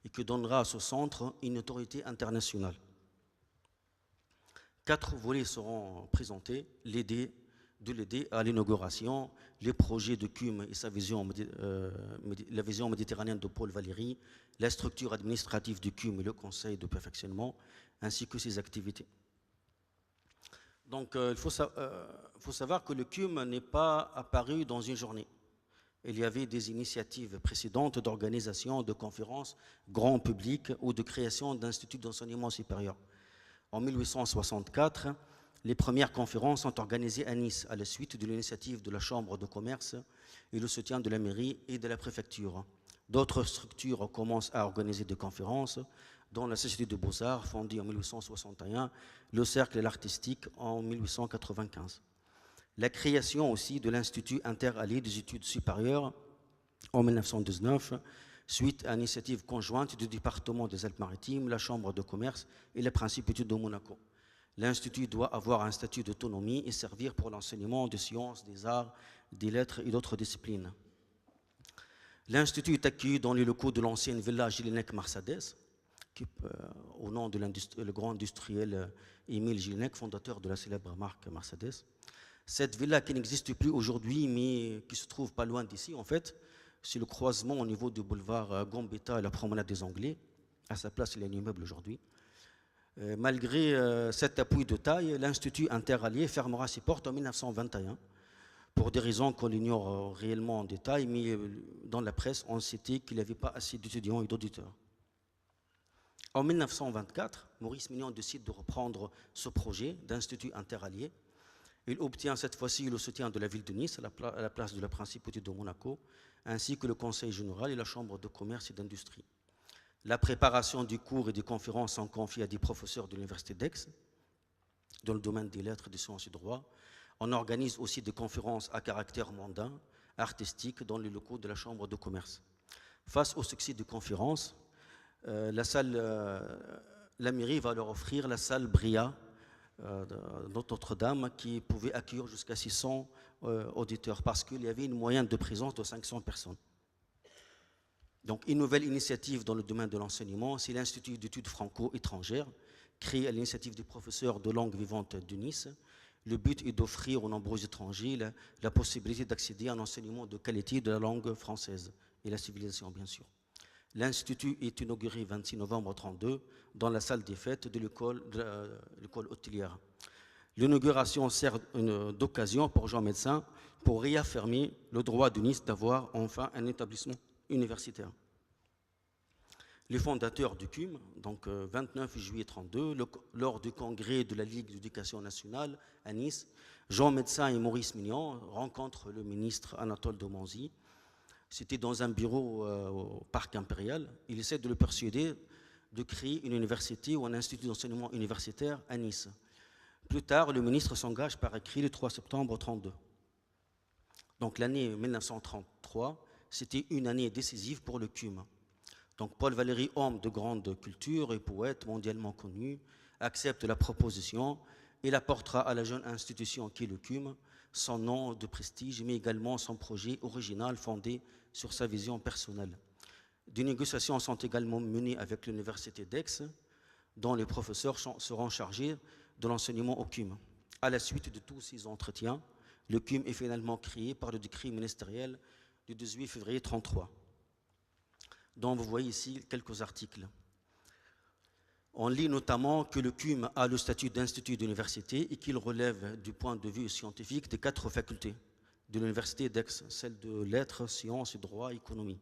et qui donnera à ce centre une autorité internationale. 4 volets seront présentés, de l'aider à l'inauguration, les projets de CUM et sa vision, la vision méditerranéenne de Paul Valéry, la structure administrative du CUM et le conseil de perfectionnement, ainsi que ses activités. Donc il faut savoir que le CUM n'est pas apparu dans une journée. Il y avait des initiatives précédentes d'organisation de conférences grand public ou de création d'instituts d'enseignement supérieur. En 1864, les premières conférences sont organisées à Nice à la suite de l'initiative de la Chambre de commerce et le soutien de la mairie et de la préfecture. D'autres structures commencent à organiser des conférences, dont la Société de Beaux-Arts, fondée en 1861, le Cercle artistique en 1895. La création aussi de l'Institut interallié des études supérieures en 1919, suite à l'initiative conjointe du département des Alpes-Maritimes, la Chambre de commerce et la Principauté de Monaco. L'Institut doit avoir un statut d'autonomie et servir pour l'enseignement des sciences, des arts, des lettres et d'autres disciplines. L'Institut est accueilli dans les locaux de l'ancienne villa Jelinek-Marsadès, au nom de le grand industriel Émile Jelinek, fondateur de la célèbre marque Mercedes. Cette villa qui n'existe plus aujourd'hui, mais qui se trouve pas loin d'ici, en fait, c'est le croisement au niveau du boulevard Gambetta et la promenade des Anglais. À sa place, il y a un immeuble aujourd'hui. Malgré cet appui de taille, l'Institut interallié fermera ses portes en 1921, pour des raisons qu'on ignore réellement en détail, mais dans la presse, on citait qu'il n'y avait pas assez d'étudiants et d'auditeurs. En 1924, Maurice Mignon décide de reprendre ce projet d'institut interallié. Il obtient cette fois-ci le soutien de la ville de Nice à la place de la Principauté de Monaco, ainsi que le Conseil général et la Chambre de commerce et d'industrie. La préparation des cours et des conférences sont confiées à des professeurs de l'Université d'Aix, dans le domaine des lettres, des sciences et droits. On organise aussi des conférences à caractère mondain, artistique, dans les locaux de la Chambre de commerce. Face au succès des conférences, la mairie va leur offrir la salle Bria de Notre-Dame qui pouvait accueillir jusqu'à 600 auditeurs parce qu'il y avait une moyenne de présence de 500 personnes. Donc une nouvelle initiative dans le domaine de l'enseignement, c'est l'Institut d'études franco-étrangères, créé à l'initiative des professeurs de langue vivante de Nice. Le but est d'offrir aux nombreux étrangers la possibilité d'accéder à un enseignement de qualité de la langue française et la civilisation, bien sûr. L'Institut est inauguré le 26 novembre 1932 dans la salle des fêtes de l'école hôtelière. L'inauguration sert d'occasion pour Jean Médecin pour réaffirmer le droit de Nice d'avoir enfin un établissement universitaire. Les fondateurs du CUM, donc 29 juillet 1932, lors du congrès de la Ligue d'éducation nationale à Nice, Jean Médecin et Maurice Mignon rencontrent le ministre Anatole Domanzi. C'était dans un bureau au Parc Impérial. Il essaie de le persuader de créer une université ou un institut d'enseignement universitaire à Nice. Plus tard, le ministre s'engage par écrit le 3 septembre 1932. Donc l'année 1933, c'était une année décisive pour le CUM. Donc Paul Valéry, homme de grande culture et poète mondialement connu, accepte la proposition et apportera à la jeune institution qui est le CUM son nom de prestige, mais également son projet original fondé sur sa vision personnelle. Des négociations sont également menées avec l'Université d'Aix, dont les professeurs seront chargés de l'enseignement au CUM. À la suite de tous ces entretiens, le CUM est finalement créé par le décret ministériel du 18 février 1933, dont vous voyez ici quelques articles. On lit notamment que le CUM a le statut d'institut d'université et qu'il relève du point de vue scientifique des 4 facultés de l'Université d'Aix, celles de lettres, sciences, droit, économie.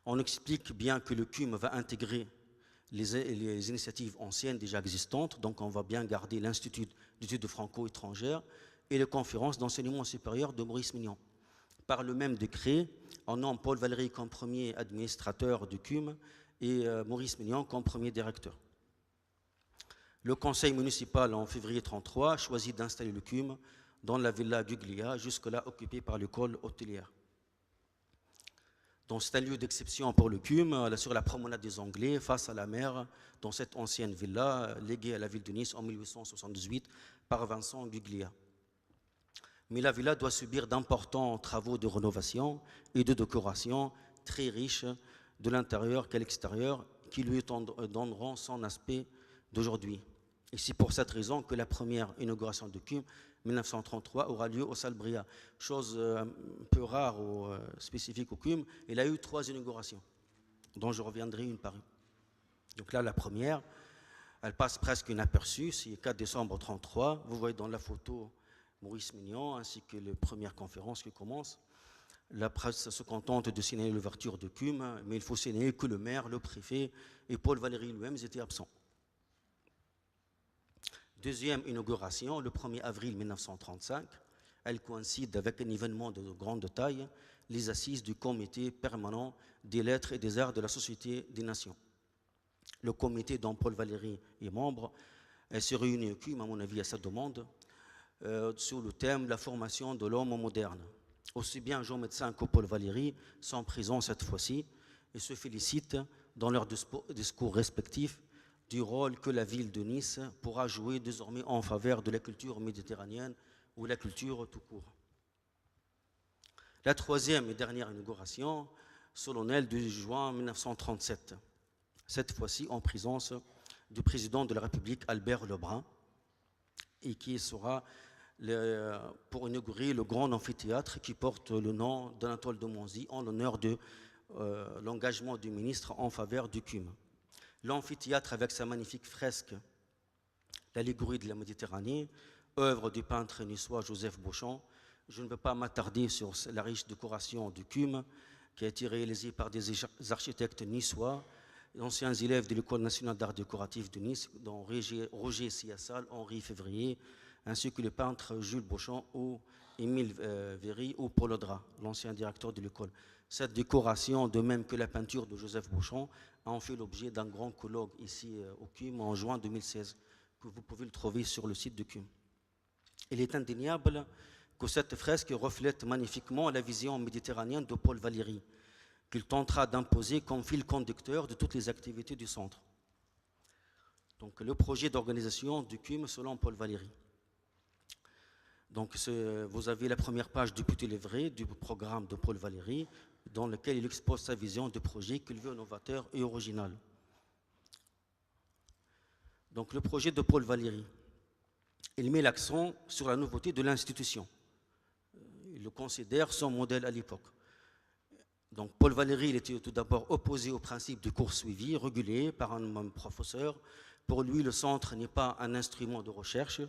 On explique bien que le CUM va intégrer les initiatives anciennes déjà existantes, donc on va bien garder l'Institut d'études franco-étrangères et les conférences d'enseignement supérieur de Maurice Mignon. Par le même décret, on nomme Paul Valéry comme premier administrateur du CUM et Maurice Mignon comme premier directeur. Le conseil municipal, en février 1933, choisit d'installer le CUM dans la villa Guglia, jusque-là occupée par l'école hôtelière. Donc c'est un lieu d'exception pour le CUM, sur la promenade des Anglais, face à la mer, dans cette ancienne villa léguée à la ville de Nice en 1878 par Vincent Guglia. Mais la villa doit subir d'importants travaux de rénovation et de décoration très riches de l'intérieur qu'à l'extérieur, qui lui donneront son aspect d'aujourd'hui. Et c'est pour cette raison que la première inauguration de CUM, 1933, aura lieu au Salbria. Chose un peu rare ou spécifique au CUM, il a eu 3 inaugurations, dont je reviendrai une par une. Donc là, la première, elle passe presque inaperçue, c'est le 4 décembre 1933. Vous voyez dans la photo Maurice Mignon, ainsi que les premières conférences qui commencent. La presse se contente de signaler l'ouverture de CUM, mais il faut signaler que le maire, le préfet et Paul Valéry lui-même étaient absents. Deuxième inauguration, le 1er avril 1935, elle coïncide avec un événement de grande taille, les assises du comité permanent des lettres et des arts de la Société des Nations. Le comité dont Paul Valéry est membre se réunit au CUM, à mon avis, à sa demande, sous le thème « La formation de l'homme moderne ». Aussi bien Jean Médecin que Paul Valéry sont présents cette fois-ci et se félicitent dans leurs discours respectifs du rôle que la ville de Nice pourra jouer désormais en faveur de la culture méditerranéenne ou la culture tout court. La troisième et dernière inauguration, solennelle du juin 1937, cette fois-ci en présence du président de la République Albert Lebrun, et qui sera pour inaugurer le grand amphithéâtre qui porte le nom d'Anatole de Monzy en l'honneur de l'engagement du ministre en faveur du CUM. L'amphithéâtre avec sa magnifique fresque, l'allégorie de la Méditerranée, œuvre du peintre niçois Joseph Beauchamp. Je ne vais pas m'attarder sur la riche décoration du CUM qui a été réalisée par des architectes niçois, anciens élèves de l'École nationale d'art décoratif de Nice, dont Roger Siassal, Henri Février, ainsi que le peintre Jules Beauchamp ou Émile Véry ou Paul Audrat, l'ancien directeur de l'école. Cette décoration, de même que la peinture de Joseph Beauchamp, a en fait l'objet d'un grand colloque ici au CUM en juin 2016, que vous pouvez le trouver sur le site de CUM. Il est indéniable que cette fresque reflète magnifiquement la vision méditerranéenne de Paul Valéry, qu'il tentera d'imposer comme fil conducteur de toutes les activités du centre. Donc le projet d'organisation du CUM selon Paul Valéry. Donc vous avez la première page du petit livret du programme de Paul Valéry, dans lequel il expose sa vision de projet qu'il veut novateur et original. Donc le projet de Paul Valéry, il met l'accent sur la nouveauté de l'institution. Il le considère son modèle à l'époque. Donc Paul Valéry, il était tout d'abord opposé au principe du cours suivi, régulé par un même professeur. Pour lui, le centre n'est pas un instrument de recherche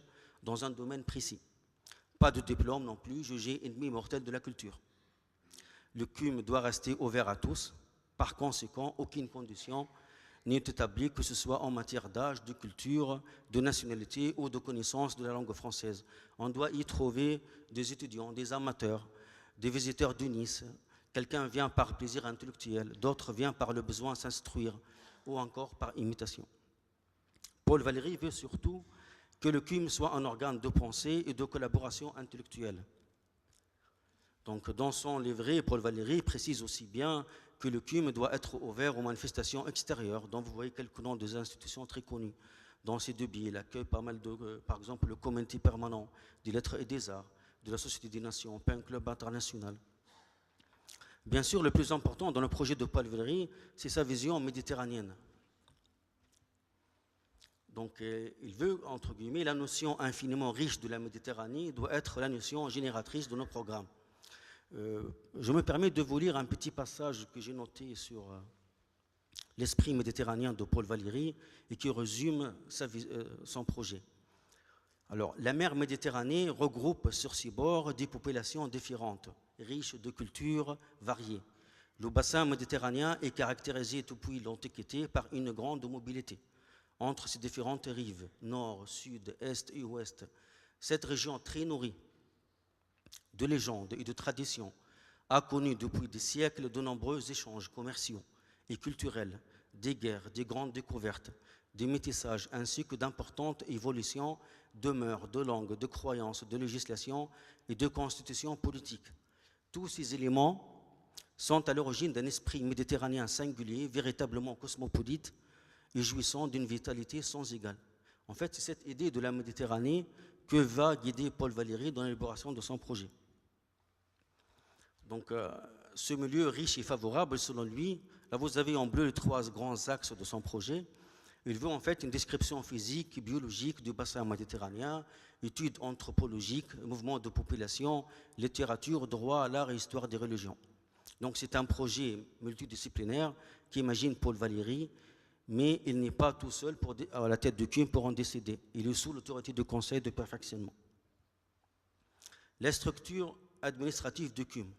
dans un domaine précis. Pas de diplôme non plus, jugé ennemi mortel de la culture. Le CUM doit rester ouvert à tous. Par conséquent, aucune condition n'est établie, que ce soit en matière d'âge, de culture, de nationalité ou de connaissance de la langue française. On doit y trouver des étudiants, des amateurs, des visiteurs de Nice. Quelqu'un vient par plaisir intellectuel, d'autres viennent par le besoin de s'instruire ou encore par imitation. Paul Valéry veut surtout que le CUM soit un organe de pensée et de collaboration intellectuelle. Donc, dans son livret, Paul Valéry précise aussi bien que le CUM doit être ouvert aux manifestations extérieures, dont vous voyez quelques noms des institutions très connues. Dans ces deux billets, il accueille pas mal de, par exemple, le comité permanent des lettres et des arts, de la Société des Nations, un club international. Bien sûr, le plus important dans le projet de Paul Valéry, c'est sa vision méditerranéenne. Donc, il veut, entre guillemets, la notion infiniment riche de la Méditerranée doit être la notion génératrice de nos programmes. Je me permets de vous lire un petit passage que j'ai noté sur l'esprit méditerranéen de Paul Valéry et qui résume son projet. Alors, la mer Méditerranée regroupe sur ses bords des populations différentes, riches de cultures variées. Le bassin méditerranéen est caractérisé depuis l'Antiquité par une grande mobilité entre ses différentes rives, nord, sud, est et ouest. Cette région très nourrie de légendes et de traditions a connu depuis des siècles de nombreux échanges commerciaux et culturels, des guerres, des grandes découvertes, des métissages ainsi que d'importantes évolutions de mœurs, de langues, de croyances, de législation et de constitutions politiques. Tous ces éléments sont à l'origine d'un esprit méditerranéen singulier, véritablement cosmopolite et jouissant d'une vitalité sans égale. En fait, c'est cette idée de la Méditerranée que va guider Paul Valéry dans l'élaboration de son projet. Donc, ce milieu riche et favorable, selon lui, là vous avez en bleu les 3 grands axes de son projet. Il veut en fait une description physique, biologique du bassin méditerranéen, études anthropologiques, mouvements de population, littérature, droit, l'art et histoire des religions. Donc c'est un projet multidisciplinaire qu'imagine Paul Valéry, mais il n'est pas tout seul à la tête de CUM pour en décider. Il est sous l'autorité du Conseil de perfectionnement. La structure administrative de CUM.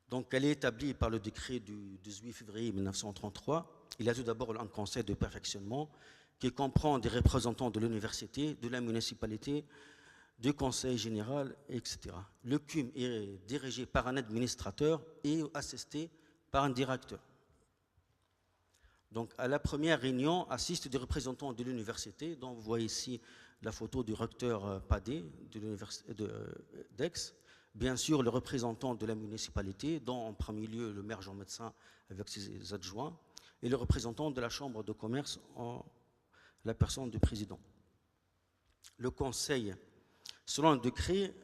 Donc, elle est établie par le décret du 18 février 1933. Il y a tout d'abord un conseil de perfectionnement qui comprend des représentants de l'université, de la municipalité, du conseil général, etc. Le CUM est dirigé par un administrateur et assisté par un directeur. Donc, à la première réunion assistent des représentants de l'université, dont vous voyez ici la photo du recteur Padé de l'université d'Aix. Bien sûr, le représentant de la municipalité, dont en premier lieu le maire Jean Médecin avec ses adjoints, et le représentant de la chambre de commerce en la personne du président. Le conseil, selon le décret,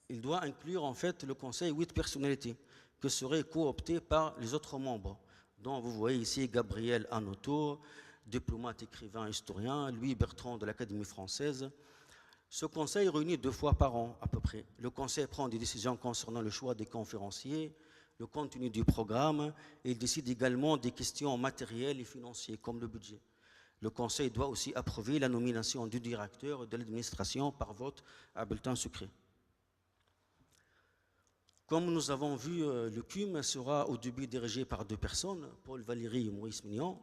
il doit inclure en fait le conseil 8 personnalités que seraient cooptées par les autres membres, dont vous voyez ici Gabriel Anoto, diplomate, écrivain, historien, Louis Bertrand de l'Académie française. Ce conseil réunit 2 fois par an à peu près. Le conseil prend des décisions concernant le choix des conférenciers, le contenu du programme, et il décide également des questions matérielles et financières comme le budget. Le conseil doit aussi approuver la nomination du directeur de l'administration par vote à bulletin secret. Comme nous avons vu, le CUM sera au début dirigé par 2 personnes, Paul Valéry et Maurice Mignon.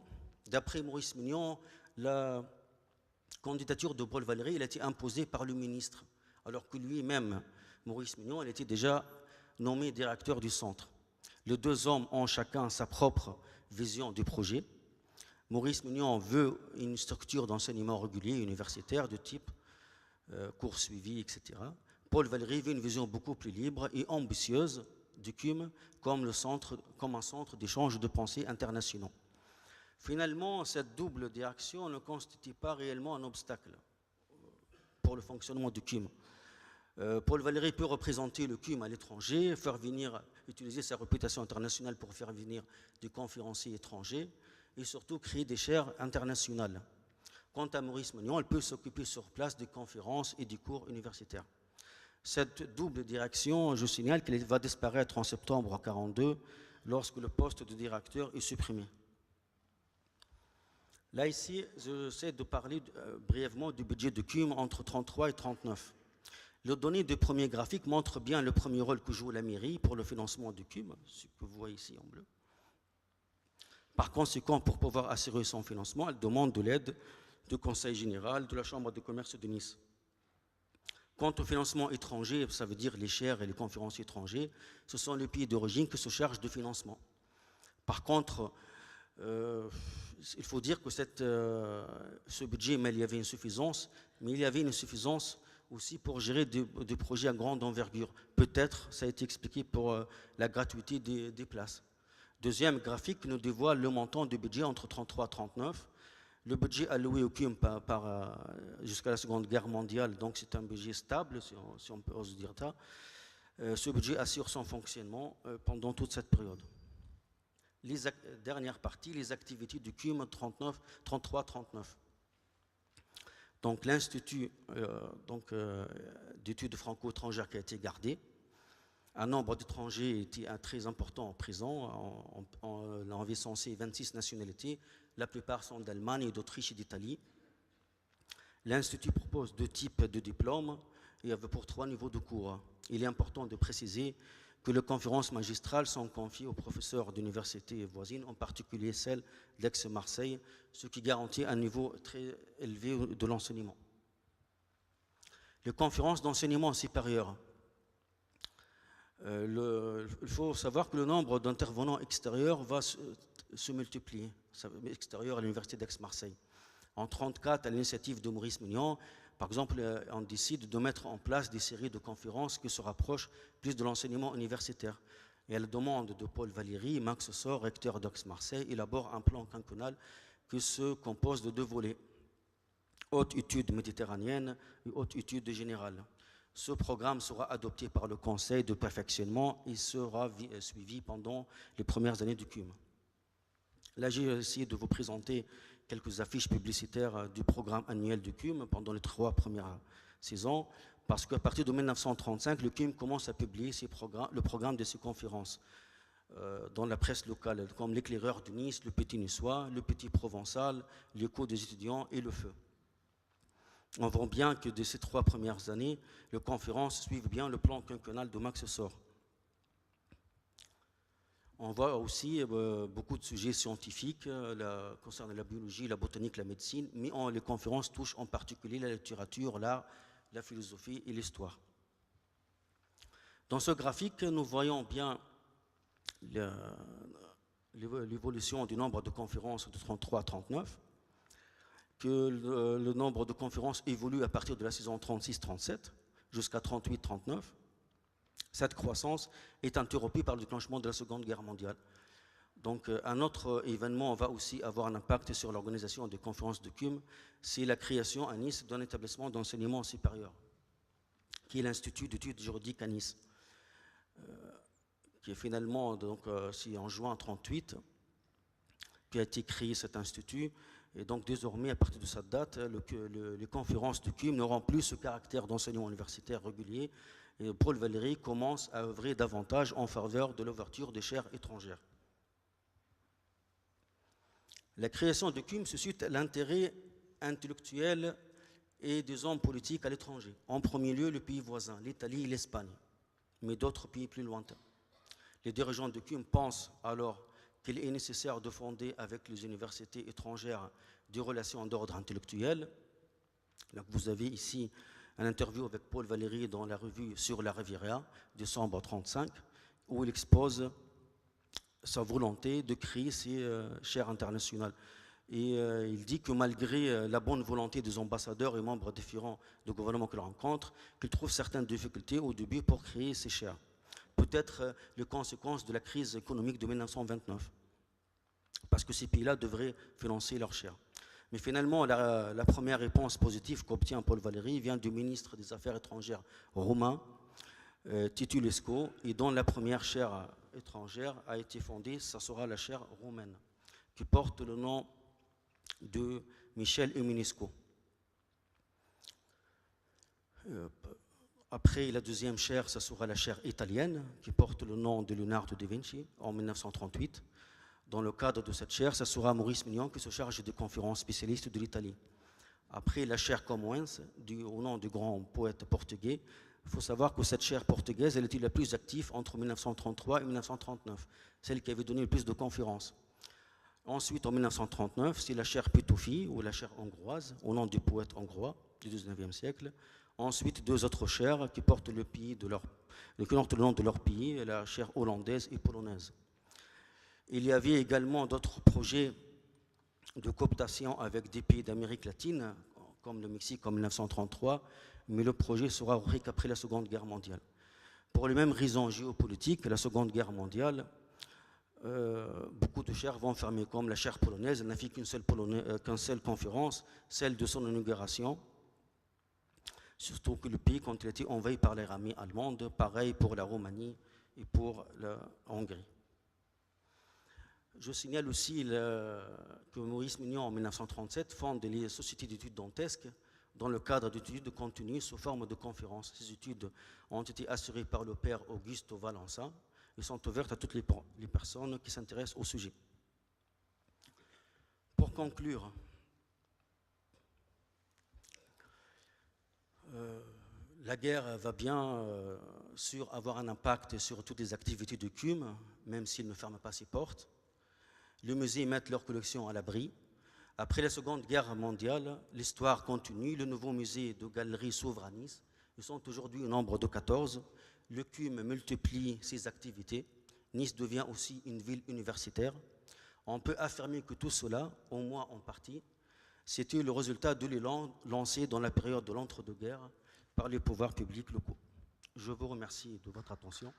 D'après Maurice Mignon, la candidature de Paul Valéry a été imposée par le ministre, alors que lui-même, Maurice Mignon, il était déjà nommé directeur du centre. Les 2 hommes ont chacun sa propre vision du projet. Maurice Mignon veut une structure d'enseignement régulier universitaire de type cours suivis, etc. Paul Valéry veut une vision beaucoup plus libre et ambitieuse du CUM comme un centre d'échange de pensée internationaux. Finalement, cette double direction ne constitue pas réellement un obstacle pour le fonctionnement du CUM. Paul Valéry peut représenter le CUM à l'étranger, utiliser sa réputation internationale pour faire venir des conférenciers étrangers et surtout créer des chaires internationales. Quant à Maurice Mignon, elle peut s'occuper sur place des conférences et des cours universitaires. Cette double direction, je signale qu'elle va disparaître en septembre 1942 lorsque le poste de directeur est supprimé. Là, ici, j'essaie de parler brièvement du budget de CUM entre 1933 et 1939. Les données du premier graphique montrent bien le premier rôle que joue la mairie pour le financement du CUM, ce que vous voyez ici en bleu. Par conséquent, pour pouvoir assurer son financement, elle demande de l'aide du Conseil général de la Chambre de commerce de Nice. Quant au financement étranger, ça veut dire les chaires et les conférences étrangers, ce sont les pays d'origine qui se chargent du financement. Par contre, il faut dire que ce budget, mais il y avait une suffisance, mais il y avait une insuffisance aussi pour gérer des projets à grande envergure. Peut-être, ça a été expliqué pour la gratuité des places. Deuxième graphique nous dévoile le montant du budget entre 1933 et 1939. Le budget alloué au CUM jusqu'à la Seconde Guerre mondiale, donc c'est un budget stable, si on peut oser dire ça. Ce budget assure son fonctionnement pendant toute cette période. Dernière partie, les activités du CUM 33-39. Donc l'Institut d'études franco-étrangères qui a été gardé. Un nombre d'étrangers était très important en prison. On avait censé 26 nationalités. La plupart sont d'Allemagne, d'Autriche et d'Italie. L'Institut propose 2 types de diplômes et pour 3 niveaux de cours. Il est important de préciser que les conférences magistrales sont confiées aux professeurs d'universités voisines, en particulier celles d'Aix-Marseille, ce qui garantit un niveau très élevé de l'enseignement. Les conférences d'enseignement supérieur. Il faut savoir que le nombre d'intervenants extérieurs va se multiplier, extérieurs à l'université d'Aix-Marseille. En 1934, à l'initiative de Maurice Mignon, par exemple, on décide de mettre en place des séries de conférences qui se rapprochent plus de l'enseignement universitaire. Et à la demande de Paul Valéry, Max Sor, recteur d'Aix-Marseille, élabore un plan quinquennal qui se compose de 2 volets. Haute études méditerranéennes et haute études générales. Ce programme sera adopté par le Conseil de perfectionnement et sera suivi pendant les premières années du CUM. Là, j'ai essayé de vous présenter quelques affiches publicitaires du programme annuel du CUM pendant les 3 premières saisons, parce qu'à partir de 1935, le CUM commence à publier le programme de ses conférences dans la presse locale, comme l'Éclaireur de Nice, le Petit Niçois, le Petit Provençal, l'Écho des étudiants et le Feu. On voit bien que de ces 3 premières années, les conférences suivent bien le plan quinquennal de Max Sor. On voit aussi beaucoup de sujets scientifiques concernant la biologie, la botanique, la médecine, mais les conférences touchent en particulier la littérature, l'art, la philosophie et l'histoire. Dans ce graphique, nous voyons bien l'évolution du nombre de conférences de 33 à 39, que le nombre de conférences évolue à partir de la saison 36-37 jusqu'à 38-39. Cette croissance est interrompue par le déclenchement de la Seconde Guerre mondiale. Donc, un autre événement va aussi avoir un impact sur l'organisation des conférences de CUM, c'est la création à Nice d'un établissement d'enseignement supérieur, qui est l'Institut d'études juridiques à Nice, qui est finalement, donc, c'est en juin 1938, qui a été créé cet institut. Et donc, désormais, à partir de cette date, les conférences de CUM n'auront plus ce caractère d'enseignement universitaire régulier. Et Paul Valéry commence à œuvrer davantage en faveur de l'ouverture des chaires étrangères. La création de CUM suscite l'intérêt intellectuel et des hommes politiques à l'étranger. En premier lieu, le pays voisin, l'Italie et l'Espagne, mais d'autres pays plus lointains. Les dirigeants de CUM pensent alors qu'il est nécessaire de fonder avec les universités étrangères des relations d'ordre intellectuel. Donc vous avez ici une interview avec Paul Valéry dans la revue Sur la Riviera, décembre 1935, où il expose sa volonté de créer ces chaires internationales. Et il dit que malgré la bonne volonté des ambassadeurs et membres différents du gouvernement qu'il rencontre, qu'il trouve certaines difficultés au début pour créer ces chaires. Peut-être les conséquences de la crise économique de 1929, parce que ces pays-là devraient financer leurs chaires. Mais finalement, la première réponse positive qu'obtient Paul Valéry vient du ministre des Affaires étrangères roumain, Titulescu, et dont la première chaire étrangère a été fondée, ça sera la chaire roumaine, qui porte le nom de Michel Eminescu. Après la deuxième chaire, ça sera la chaire italienne, qui porte le nom de Leonardo da Vinci en 1938. Dans le cadre de cette chaire, ça sera Maurice Mignon qui se charge des conférences spécialistes de l'Italie. Après la chaire Camões, au nom du grand poète portugais, il faut savoir que cette chaire portugaise, elle était la plus active entre 1933 et 1939, celle qui avait donné le plus de conférences. Ensuite, en 1939, c'est la chaire Petofi, ou la chaire hongroise, au nom du poète hongrois du XIXe siècle. Ensuite, 2 autres chaires qui portent le nom de leur pays, la chaire hollandaise et polonaise. Il y avait également d'autres projets de cooptation avec des pays d'Amérique latine, comme le Mexique en 1933, mais le projet sera repris qu'après la Seconde Guerre mondiale. Pour les mêmes raisons géopolitiques, la Seconde Guerre mondiale, beaucoup de chaires vont fermer, comme la chaire polonaise, elle n'a fait qu'une seule conférence, celle de son inauguration, surtout que le pays, quand il a été envahi par l'armée allemande, pareil pour la Roumanie et pour la Hongrie. Je signale aussi que Maurice Mignon, en 1937, fonde les sociétés d'études dantesques dans le cadre d'études continues sous forme de conférences. Ces études ont été assurées par le père Augusto Valença et sont ouvertes à toutes les personnes qui s'intéressent au sujet. Pour conclure, la guerre va bien sûr avoir un impact sur toutes les activités de CUM, même s'il ne ferme pas ses portes. Les musées mettent leurs collections à l'abri. Après la Seconde Guerre mondiale, l'histoire continue. Le nouveau musée de galeries s'ouvre à Nice. Ils sont aujourd'hui au nombre de 14. Le CUM multiplie ses activités. Nice devient aussi une ville universitaire. On peut affirmer que tout cela, au moins en partie, c'était le résultat de l'élan lancé dans la période de l'entre-deux-guerres par les pouvoirs publics locaux. Je vous remercie de votre attention.